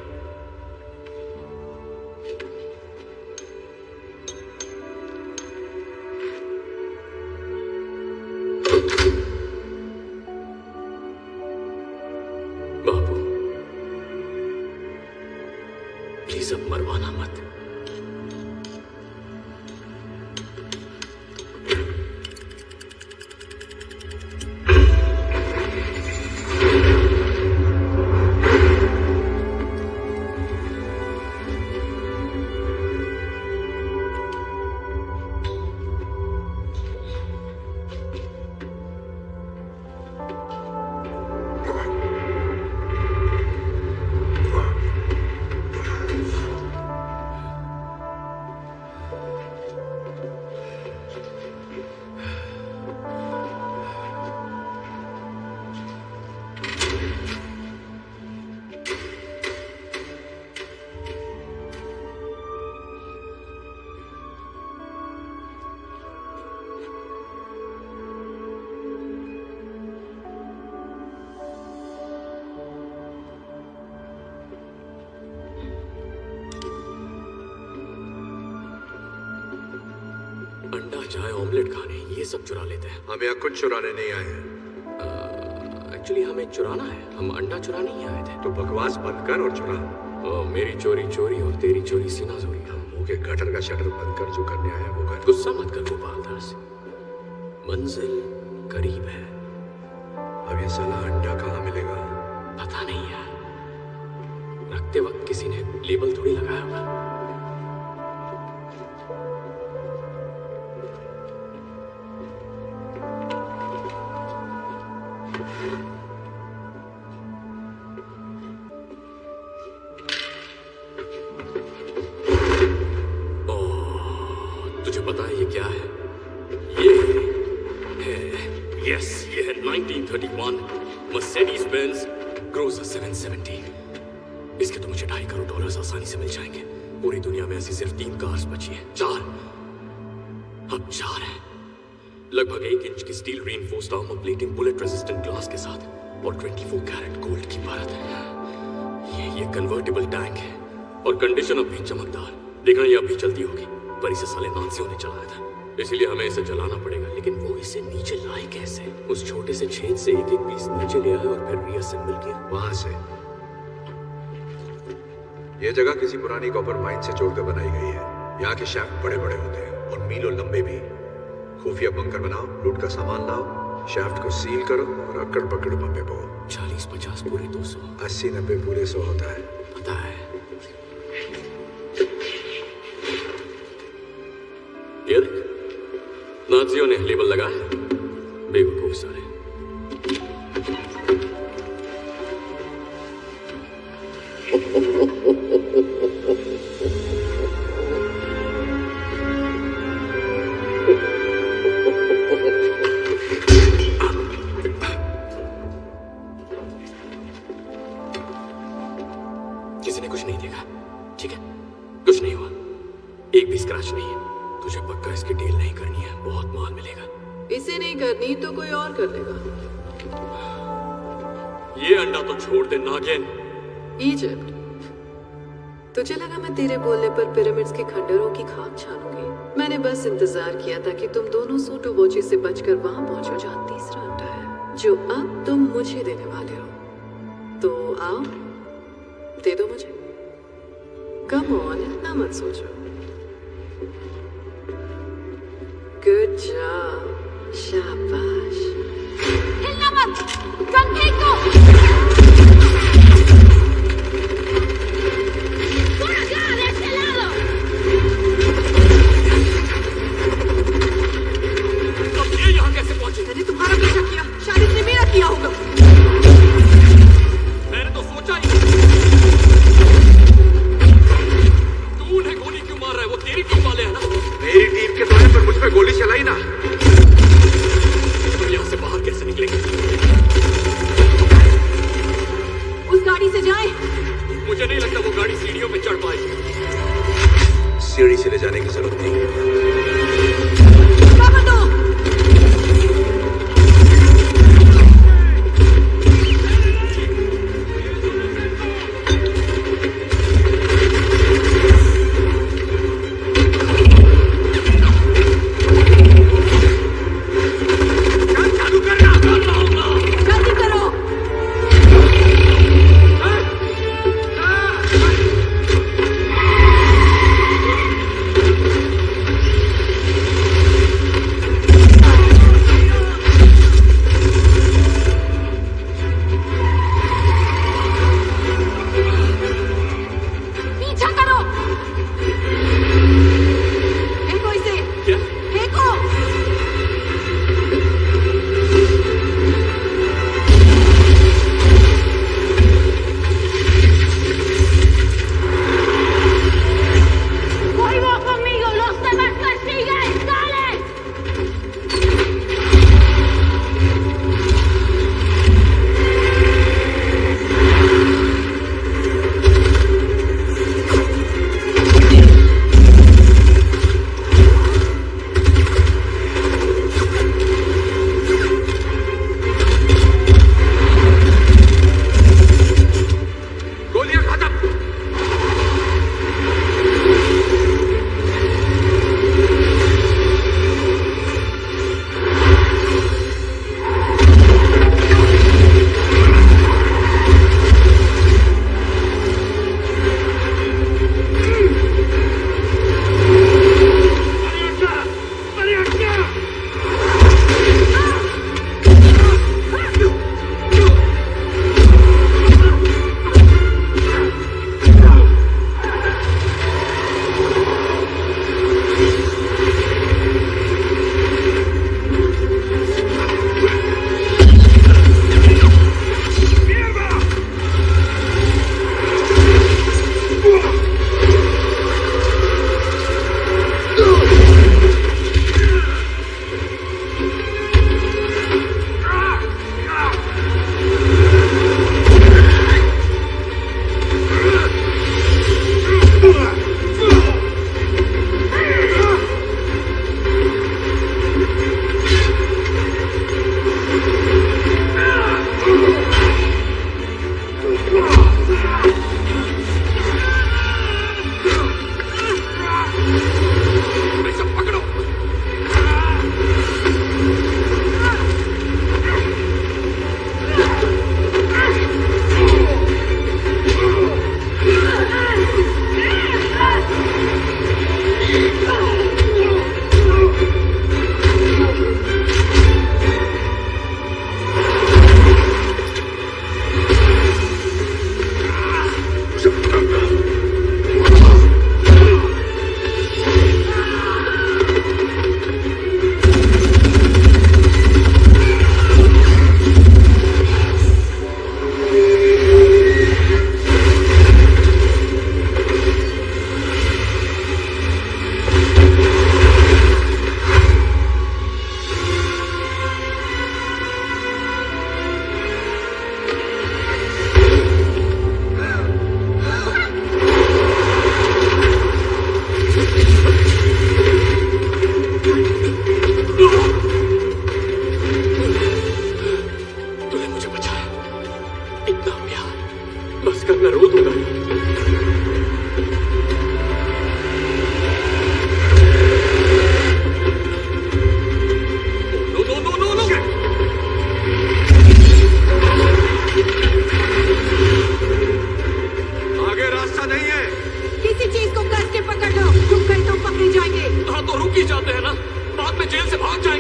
बाबू, प्लीज अब मरवाना मत। अंडा चाय ऑमलेट खाने ये सब चुरा लेते हैं। हम यहाँ कुछ चुराने नहीं आए हैं। एक्चुअली हमें चुराना है। हम अंडा चुराने ही आए थे। तो बकवास बंद कर और चुरा। मेरी चोरी चोरी और तेरी चोरी सीना चोरी। हम मुंह के गटर का शटर बंद कर, जो करने आया वो कर। गुस्सा मत कर गोपाल दास, मंजिल करीब है। अब ये साला अंडा कहाँ मिलेगा? पता नहीं यार, रखते वक्त किसी ने लेबल थोड़ी लगाया होगा। है? ये है, यस, ये है 1931 मर्सिडीज बेंज क्रूजर 770। इसके तो मुझे $2.5 करोड़ आसानी से मिल जाएंगे। पूरी दुनिया में ऐसी सिर्फ 3 कार्स बची हैं। 4, अब 4 हैं। लगभग 1 इंच की steel reinforced armour plating, bullet resistant glass के साथ, और 24 कैरेट गोल्ड की परत है। ये कन्वर्टेबल टैंक है और कंडीशन अब भी चमकदार। देखना ये अभी चलती होगी, पर इसे साले नाजियों ने चलाया था, इसीलिए हमें इसे जलाना पड़ेगा। लेकिन वो इसे नीचे लाए कैसे? उस छोटे से छेद से एक पीस नीचे ले आए और फिर रीअसेंबल किया वहां से। यह जगह किसी पुरानी कॉपर माइन से जोड़कर बनाई गई है। यहाँ के शाफ्ट बड़े बड़े होते हैं और मीलों लंबे भी। खुफिया बंकर बनाओ, लूट का सामान लाओ, शाफ्ट को सील करो और अकड़ पकड़ बम्बे बो। 40-50 पूरे 200, 80-90 पूरे 100 होता है। पता है। ये देख, नाजियों ने लेबल लगाया, बेवकूफ सारे। किसी ने कुछ नहीं देखा, ठीक है? कुछ नहीं हुआ, एक भी स्क्रैच नहीं है। तुझे पक्का इसकी डील नहीं करनी है, बहुत माल मिलेगा। इसे नहीं करनी तो कोई और कर लेगा। ये अंडा तो छोड़ दे नागिन। इजिप्ट, तुझे लगा मैं तेरे बोलने पर पिरामिड्स के खंडरों की खाक छानूंगी? मैंने बस इंतजार किया था कि तुम दोनों सूटो वॉची से बचकर वहां पहुंचो जहां तीसरा अंडा है, जो अब तुम मुझे देने वाले हो। तो आओ, दे दो मुझे। कम ऑन, इतना मत सोचो। गुड जॉब, शाबाश। हिलना मत, गन फेंक दो। अब ये यहाँ कैसे पहुंचे? मैंने तुम्हारा पीछा किया, शायद इसने मेरा किया होगा। मैंने तो सोचा ही। तू उन्हें गोली क्यों मार रहा है? वो तेरी टीम वाले हैं ना? मेरी टीम के द्वारा पर मुझ पे गोली चलाई ना। तुम यहाँ से बाहर कैसे निकलेंगे? उस गाड़ी से जाएं। मुझे नहीं लगता वो गाड़ी सीढ़ियों पे चढ़ पाएगी। सीढ़ी से ले जाने की जरूरत नहीं है। बाबा दो।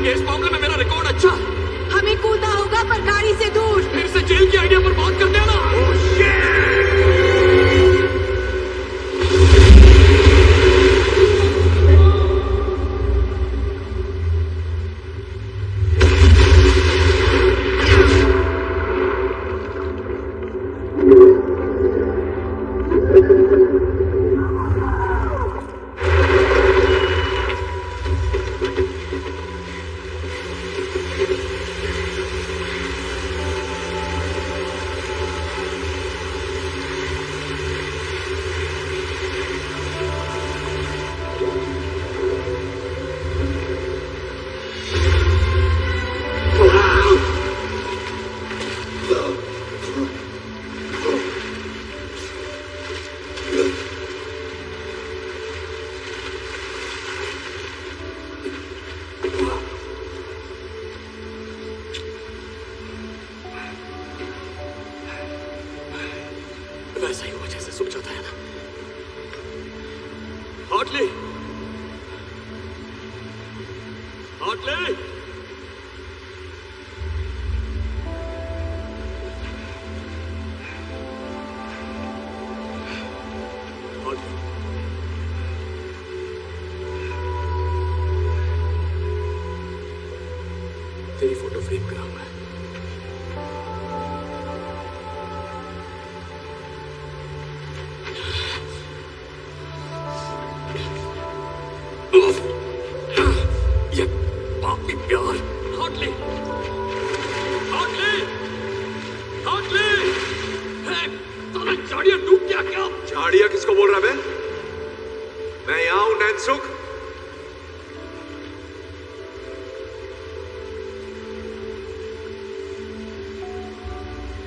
करेंगे। इस मामले में मेरा रिकॉर्ड अच्छा है। हमें कूदना होगा पर गाड़ी से दूर। फिर से जेल की आइडिया पर बात करते हैं ना। वैसा ही हुआ जैसे सोचा था ना। हार्टली, हार्टली, तेरी फोटो फ्रेम कराऊंगा। ये पापी प्यार। हार्टली, हार्टली, हार्टली, साला झाड़ियां डूब गया क्या? झाड़िया किसको बोल रहा है? मैं यहां हूं नैनसुख।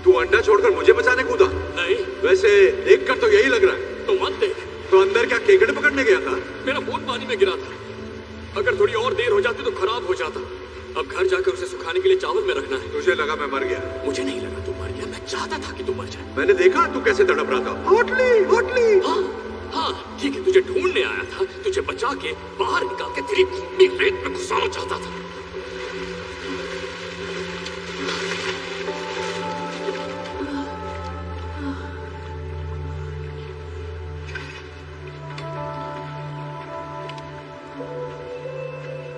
तू अंडा छोड़कर मुझे बचाने कूदा? नहीं। वैसे देखकर तो यही लग रहा है। तो मत देख। तो अंदर क्या केकड़े पकड़ने गया था? मेरा फोन पानी में गिरा था। अगर थोड़ी और देर हो जाती तो खराब हो जाता। अब घर जाकर उसे सुखाने के लिए चावल में रखना है। तुझे लगा मैं मर गया? मुझे नहीं लगा तू मर गया। मैं चाहता था कि तू मर जाए। मैंने देखा तू कैसे तड़प रहा था। Hartley, Hartley. हाँ, हाँ, ठीक है। तुझे ढूंढने आया था। तुझे बचा के बाहर निकाल के तेरी खूनी रेत में घुसाना चाहता था।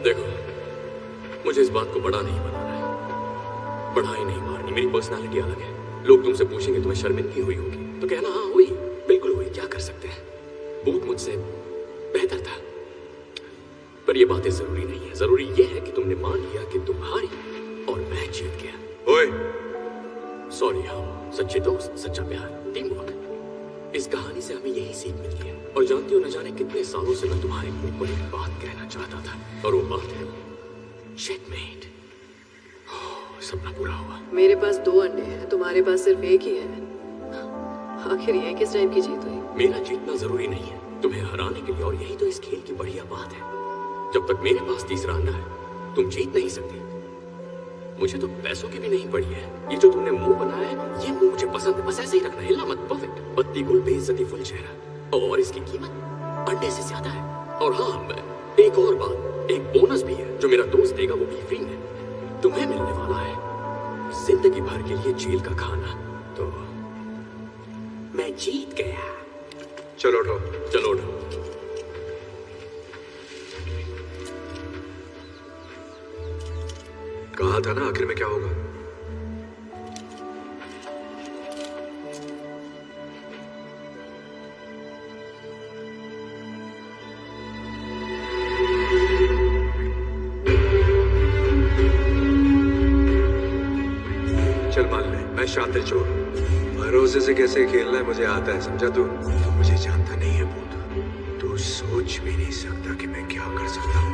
देखो, मुझे इस बात को बड़ा नहीं बनाना है। बढ़ाई नहीं मारनी। मेरी पर्सनालिटी अलग है। लोग तुमसे पूछेंगे तुम्हें शर्मिंदगी हुई होगी तो कहना हाँ हुई, बिल्कुल हुई। क्या कर सकते हैं? भूत मुझसे बेहतर था। पर ये बातें जरूरी नहीं है। जरूरी ये है कि तुमने मान लिया कि तुम हारी और मैं जीत गया। ओए, सॉरी। हम सच्चे दोस्त, सच्चा प्यार, टीम वर्क। इस कहानी से हमें यही सीख मिलती है। और जानती हो, न जाने कितने सालों से मैं तुम्हारे मुंह पर एक बात कहना चाहता था, और वो बात है चेकमेट। सपना पूरा हुआ। मेरे पास 2 अंडे हैं, तुम्हारे पास सिर्फ एक ही है। आखिर ये किस टाइप की जीत हुई? मेरा जीतना जरूरी नहीं है तुम्हें हराने के लिए, और यही तो इस खेल की बढ़िया बात है। जब तक मेरे पास तीसरा अंडा है तुम जीत नहीं सकते। मुझे तो पैसों की भी नहीं पड़ी है। ये जो तुमने मुंह बनाया है, ये मुंह मुझे पसंद है। बस ऐसे ही रखना, हिलना मत। परफेक्ट। पत्ती गुल, बेइज्जती फुल चेहरा, और इसकी कीमत अंडे से ज्यादा है। और हाँ, एक और बात, एक बोनस भी है जो मेरा दोस्त देगा, वो भी फ्री में तुम्हें मिलने वाला है। जिंदगी भर के लिए जेल का खाना। तो मैं जीत गया। चलो उठो। चलो उठो। कहा था ना आखिर में क्या होगा। चल मान ले, मैं शातिर चोर हूं। भरोसे से कैसे खेलना है मुझे आता है, समझा तू? तो मुझे जानता नहीं है भूत। तू सोच भी नहीं सकता कि मैं क्या कर सकता हूं।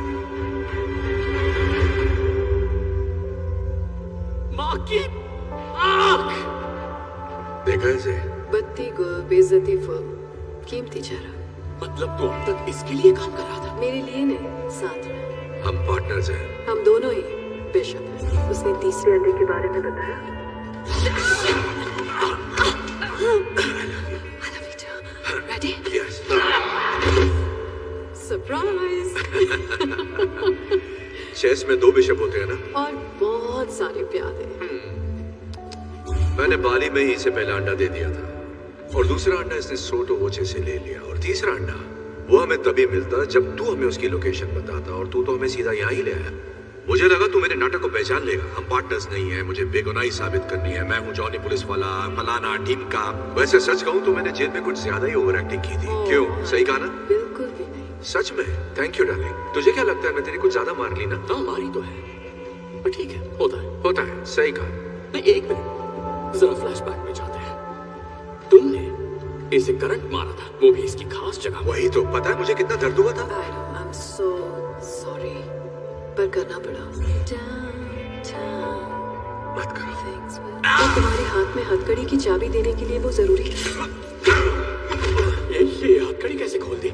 माँ की आँख। देखा इसे? बत्ती गुल, बेइज्जती फुल, कीमती चेहरा। मतलब तू अब तक इसके लिए काम कर रहा था? मेरे लिए नहीं, साथ में। हम पार्टनर्स हैं। हम दोनों ही बेशक। उसने तीसरे अंडे के बारे में बताया। रेडी? यस। सरप्राइज। चेस में 2 बिशप होते हैं ना? और बहुत सारे प्यादे। मैंने बाली में ही इसे पहला अंडा दे दिया था और दूसरा अंडा इसने सोटो वोचे से ले लिया और तीसरा अंडा वो हमें तभी मिलता जब तू हमें उसकी लोकेशन बताता और तू तो हमें सीधा यहाँ ही ले आया। मुझे लगा तू मेरे नाटक को पहचान लेगा। हम पार्टनर्स नहीं है, मुझे बेगुनाही साबित करनी है, मैं हूँ जॉनी पुलिस वाला फलाना टीम का। वैसे सच कहूँ तो मैंने जेल में कुछ ज्यादा ही ओवर एक्टिंग की थी। क्यों, सही कहा ना? बिल्कुल भी नहीं। सच में? Thank you darling. तुझे क्या लगता है मैं तेरी कुछ ज्यादा मार ली ना? हाँ मारी तो है, पर ठीक है, होता है। सही कहा। नहीं, एक मिनट, जरा फ्लैशबैक में जाते हैं। तुमने इसे करंट मारा था, वो भी इसकी खास जगह। वही तो, पता है मुझे कितना दर्द हुआ था? I'm so sorry, पर करना पड़ा। मत करो। तो तुम्हारे हाथ में हथकड़ी की चाबी देने के लिए वो जरूरी है। ये हथकड़ी कैसे खोल दी?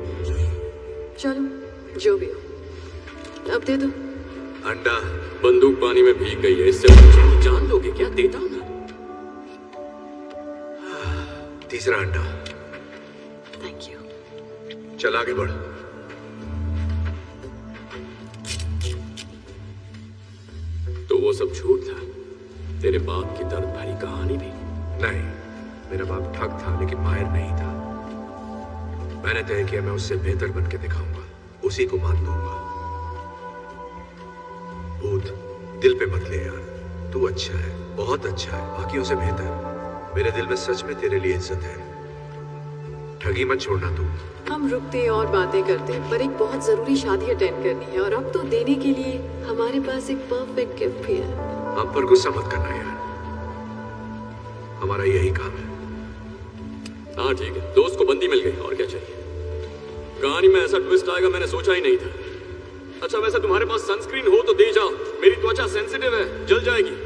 चलो जो भी हो, अब दे दो। अंडा। बंदूक पानी में भीग गई है, इससे बच्चे की जान लोगे क्या? देता हूं ना। तीसरा अंडा। Thank you. चल आगे बढ़। तो वो सब झूठ था, तेरे बाप की दर्द भरी कहानी भी? नहीं, मेरा बाप ठग था लेकिन माहिर नहीं था। मैंने तय किया मैं उससे बेहतर बन के दिखाऊंगा, उसी को मान दूंगा। भूत दिल पे मत ले यार, तू अच्छा है, बहुत अच्छा है, बाकियों से बेहतर। मेरे दिल में सच में तेरे लिए इज्जत है। ठगी मत छोड़ना तू। हम रुकते और बातें करते, पर एक बहुत जरूरी शादी अटेंड करनी है और अब तो देने के लिए हमारे पास एक परफेक्ट गिफ्ट भी है। हम पर गुस्सा मत करना यार, हमारा यही काम है। हाँ ठीक है, दोस्त को बंदी मिल गई, और क्या चाहिए? कहानी में ऐसा ट्विस्ट आएगा मैंने सोचा ही नहीं था। अच्छा वैसे तुम्हारे पास सनस्क्रीन हो तो दे जाओ, मेरी त्वचा सेंसिटिव है, जल जाएगी।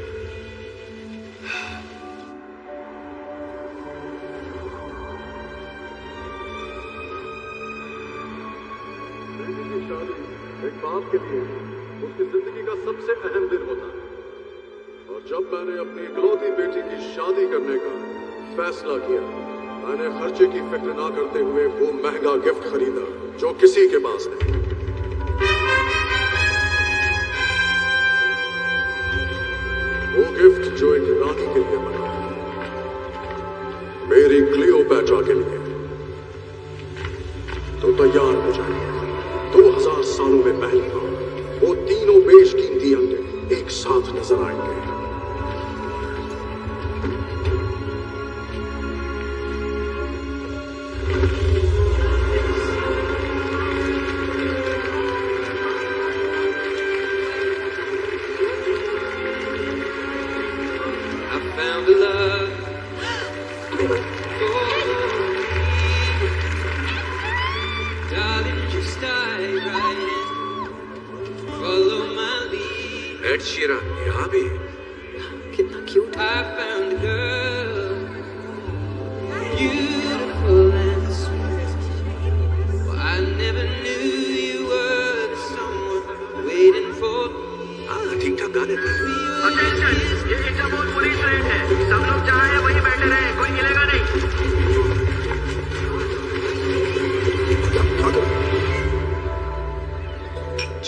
एक बाप के लिए उसकी जिंदगी का सबसे अहम दिन होता है, और जब मैंने अपनी इकलौती बेटी की शादी करने का फैसला किया, मैंने खर्चे की फिक्र ना करते हुए वो महंगा गिफ्ट खरीदा जो किसी के पास नहीं। वो गिफ्ट जो एक रानी के लिए बना, मेरी क्लियोपैट्रा के लिए। तो तैयार हो जाइए, 2000 सालों में पहली बार वो तीनों बेशकीमती अंडे एक साथ नजर आएंगे। एड शीरन यहाँ भी? कितना क्यूट है। ठीक ठाक गाने थे। ये इटामोल पुलिस रेड है, सब लोग जहाँ हैं वहीं बैठे रहे, कोई हिलेगा नहीं।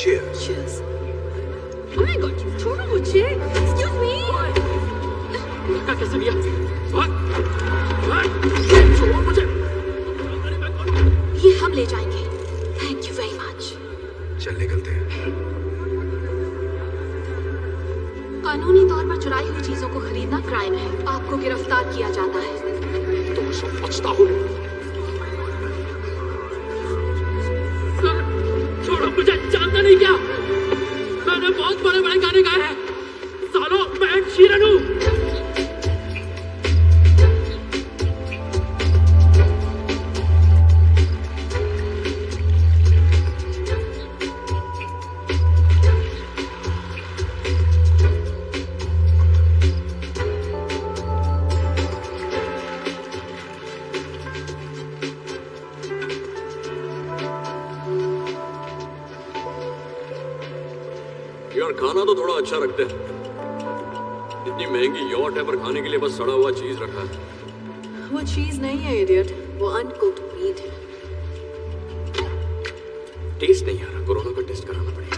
Cheers. Cheers. Oh my God, छोड़ो मुझे। Excuse me. धक्का कैसे दिया? छोड़ो मुझे। ये हम ले जाएंगे। Thank you very much. चल निकलते हैं। कानूनी तौर पर चुराई हुई चीजों को खरीदना क्राइम है, आपको गिरफ्तार किया जाता है। तुम सब बचता हो। छोड़ो मुझे, जानता नहीं क्या? मैंने बहुत बड़े बड़े गाने गाए हैं। सालों मैं एड शीरन हूँ। यार खाना तो थोड़ा अच्छा रखते हैं। इतनी महंगी यॉट है पर खाने के लिए बस सड़ा हुआ चीज रखा है। वो चीज नहीं है इडियट, वो अनकुक्ड मीट है। टेस्ट नहीं आ रहा, कोरोना का टेस्ट कराना पड़ेगा।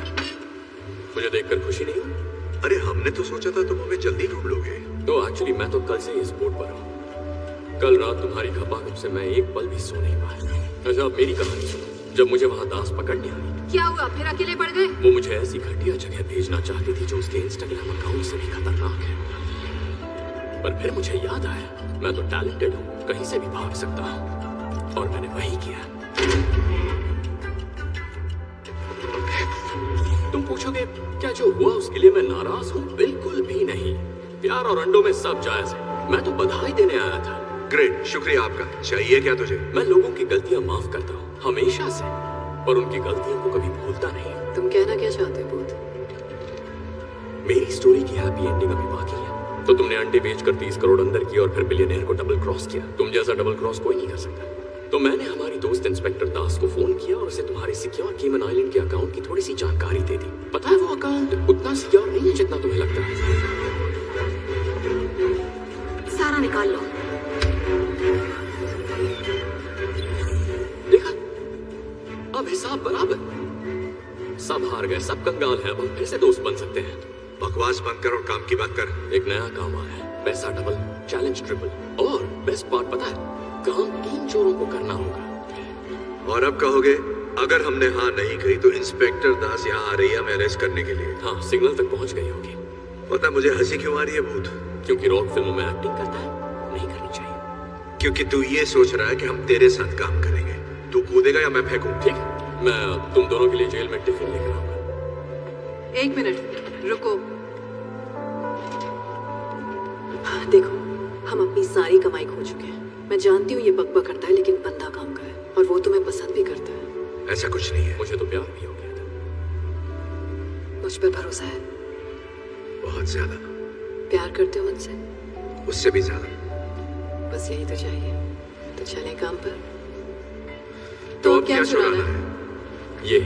मुझे देखकर खुशी नहीं हुई? अरे हमने तो सोचा था तुम हमें जल्दी ढूंढ लोगे। तो एक्चुअली मैं तो कल से इस बोर्ड पर हूँ। कल रात तुम्हारी खपाखप से मैं एक पल भी सो नहीं पाया। अच्छा, अब मेरी कहानी सुनो। जब मुझे वहाँ दास पकड़ने आई, क्या हुआ? फिर अकेले पड़ गए? वो मुझे ऐसी घटिया जगह भेजना चाहती थी जो उसके इंस्टाग्राम अकाउंट से भी खतरनाक है। पर फिर मुझे याद आया, मैं तो टैलेंटेड हूँ, कहीं से भी भाग सकता हूँ, और मैंने वही किया। तुम पूछोगे क्या जो हुआ उसके लिए मैं नाराज हूँ? बिल्कुल भी नहीं। प्यार और अंडों में सब जायज है। मैं तो बधाई देने आया था। ग्रेट, शुक्रिया आपका। चाहिए क्या तुझे? मैं लोगों की गलतियां माफ करता हूँ, हमेशा से, पर उनकी गलतियों को कभी भूलता नहीं। तुम कहना क्या चाहते हो भूत? मेरी स्टोरी की हैप्पी एंडिंग अभी बाकी है। तो तुमने अंडे बेचकर 30 करोड़ अंदर किया और फिर बिलियनेयर को डबल क्रॉस किया। तुम जैसा डबल क्रॉस कोई नहीं कर सकता। तो मैंने हमारी दोस्त इंस्पेक्टर दास को फोन किया और उसे तुम्हारे सिक्योर केमन आइलैंड के अकाउंट की थोड़ी सी जानकारी दे दी। पता है वो अकाउंट उतना सिक्योर नहीं है जितना तुम्हें लगता है। सारा निकाल लो। देखा, अब हिसाब बराबर। सब हार गए, सब कंगाल है। अब हम फिर से दोस्त बन सकते हैं। बकवास बंद कर और काम की बात कर। एक नया काम आया है, पैसा डबल, चैलेंज ट्रिपल, और बेस्ट पार्ट पता है, काम 3 चोरों को करना होगा। और अब कहोगे अगर हमने हाँ नहीं कही तो इंस्पेक्टर दास यहाँ आ रही है हमें अरेस्ट करने के लिए। हाँ, सिग्नल तक पहुंच गई होगी। पता मुझे हंसी क्यों आ रही है भूत? क्योंकि रॉक फिल्मों में एक्टिंग करता है, नहीं करनी चाहिए। क्योंकि तू ये सोच रहा है कि हम तेरे साथ काम करेंगे। तू कूदेगा या मैं फेंकूं? ठीक है, मैं तुम दोनों के लिए जेल में टिफिन लेकर आऊंगा। 1 मिनट रुको। देखो, हम अपनी सारी कमाई खो चुके हैं। मैं जानती हूँ ये बकबक करता है, लेकिन बंदा काम का है और वो तुम्हें पसंद भी करता है। ऐसा कुछ नहीं है। मुझे तो प्यार भी हो गया था। मुझ पर भरोसा है? बहुत ज्यादा। प्यार करते हो मुझसे? उससे भी ज्यादा। बस यही तो चाहिए। तो चलें काम पर। तो अब क्या छुड़ाना है? ये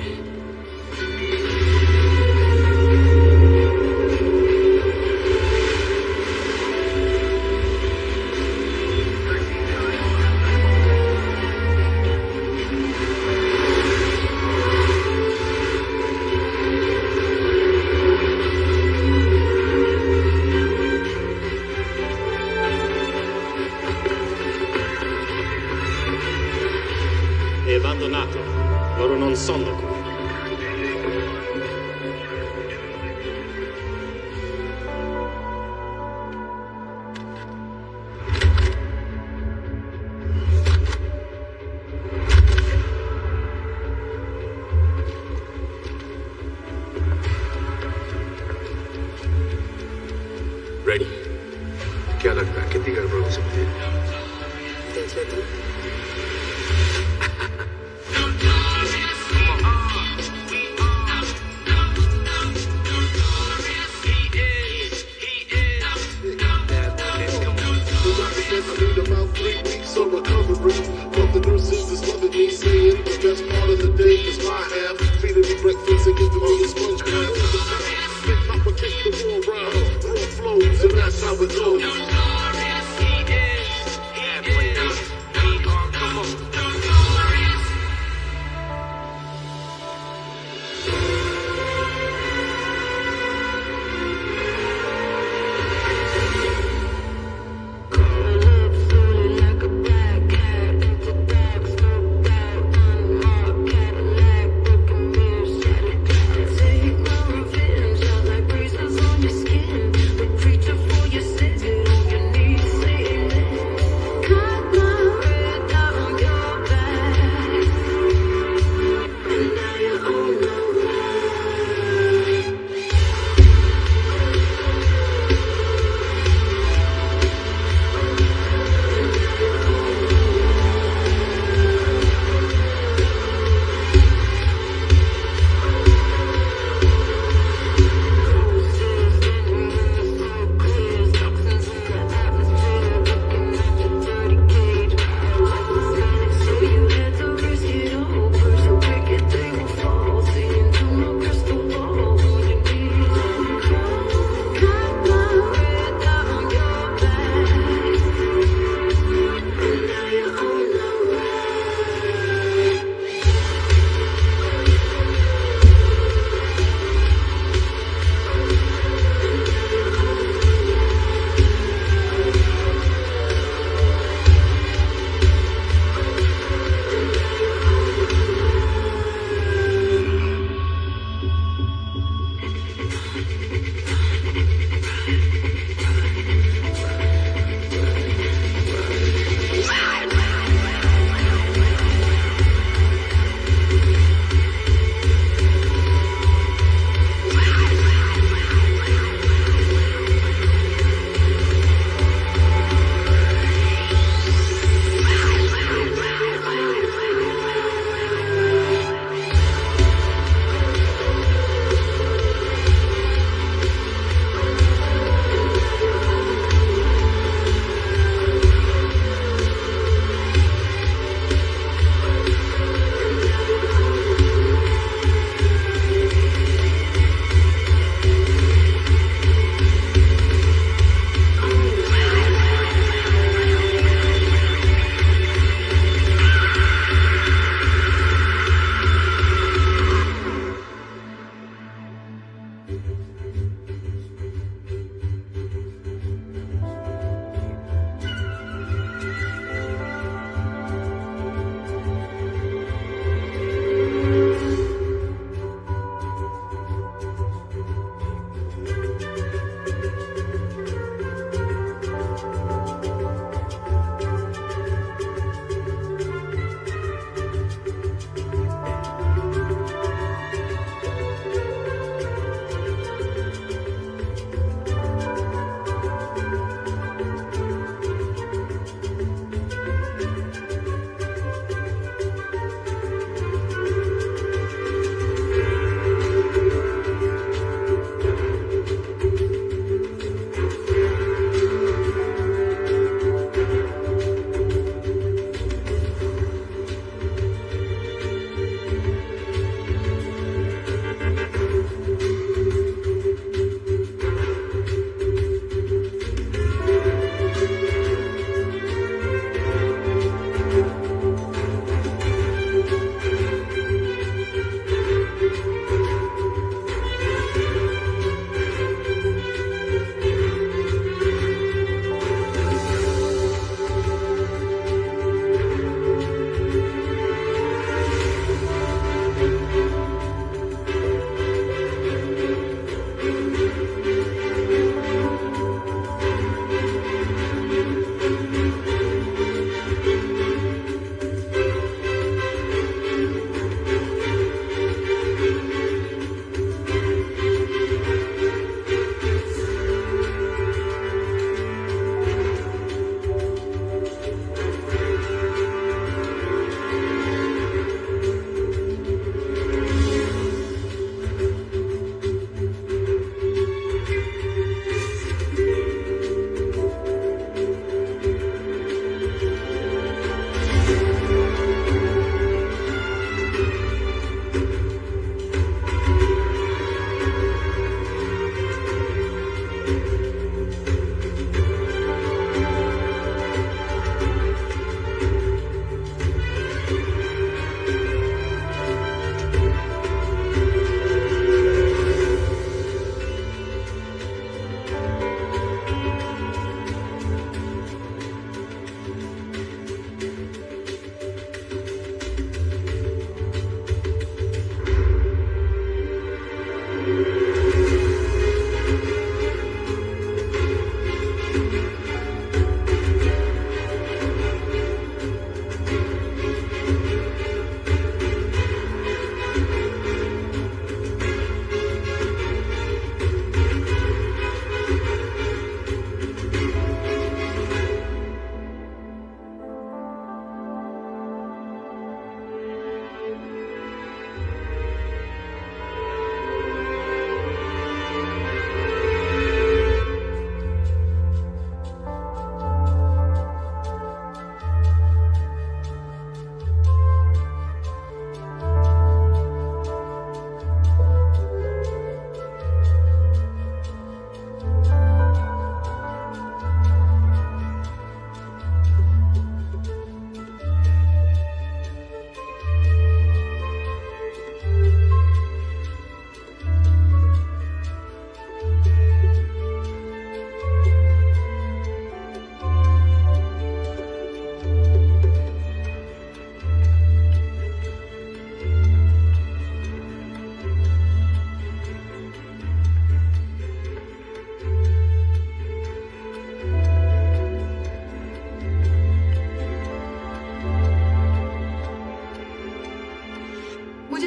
È abbandonato. Loro non sono qui. Ready? क्या लगता है कितनी गड़बड़ हो सकती है? देख लेते हैं। Preacher for your sins.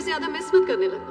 ज्यादा मिस मत करने लग।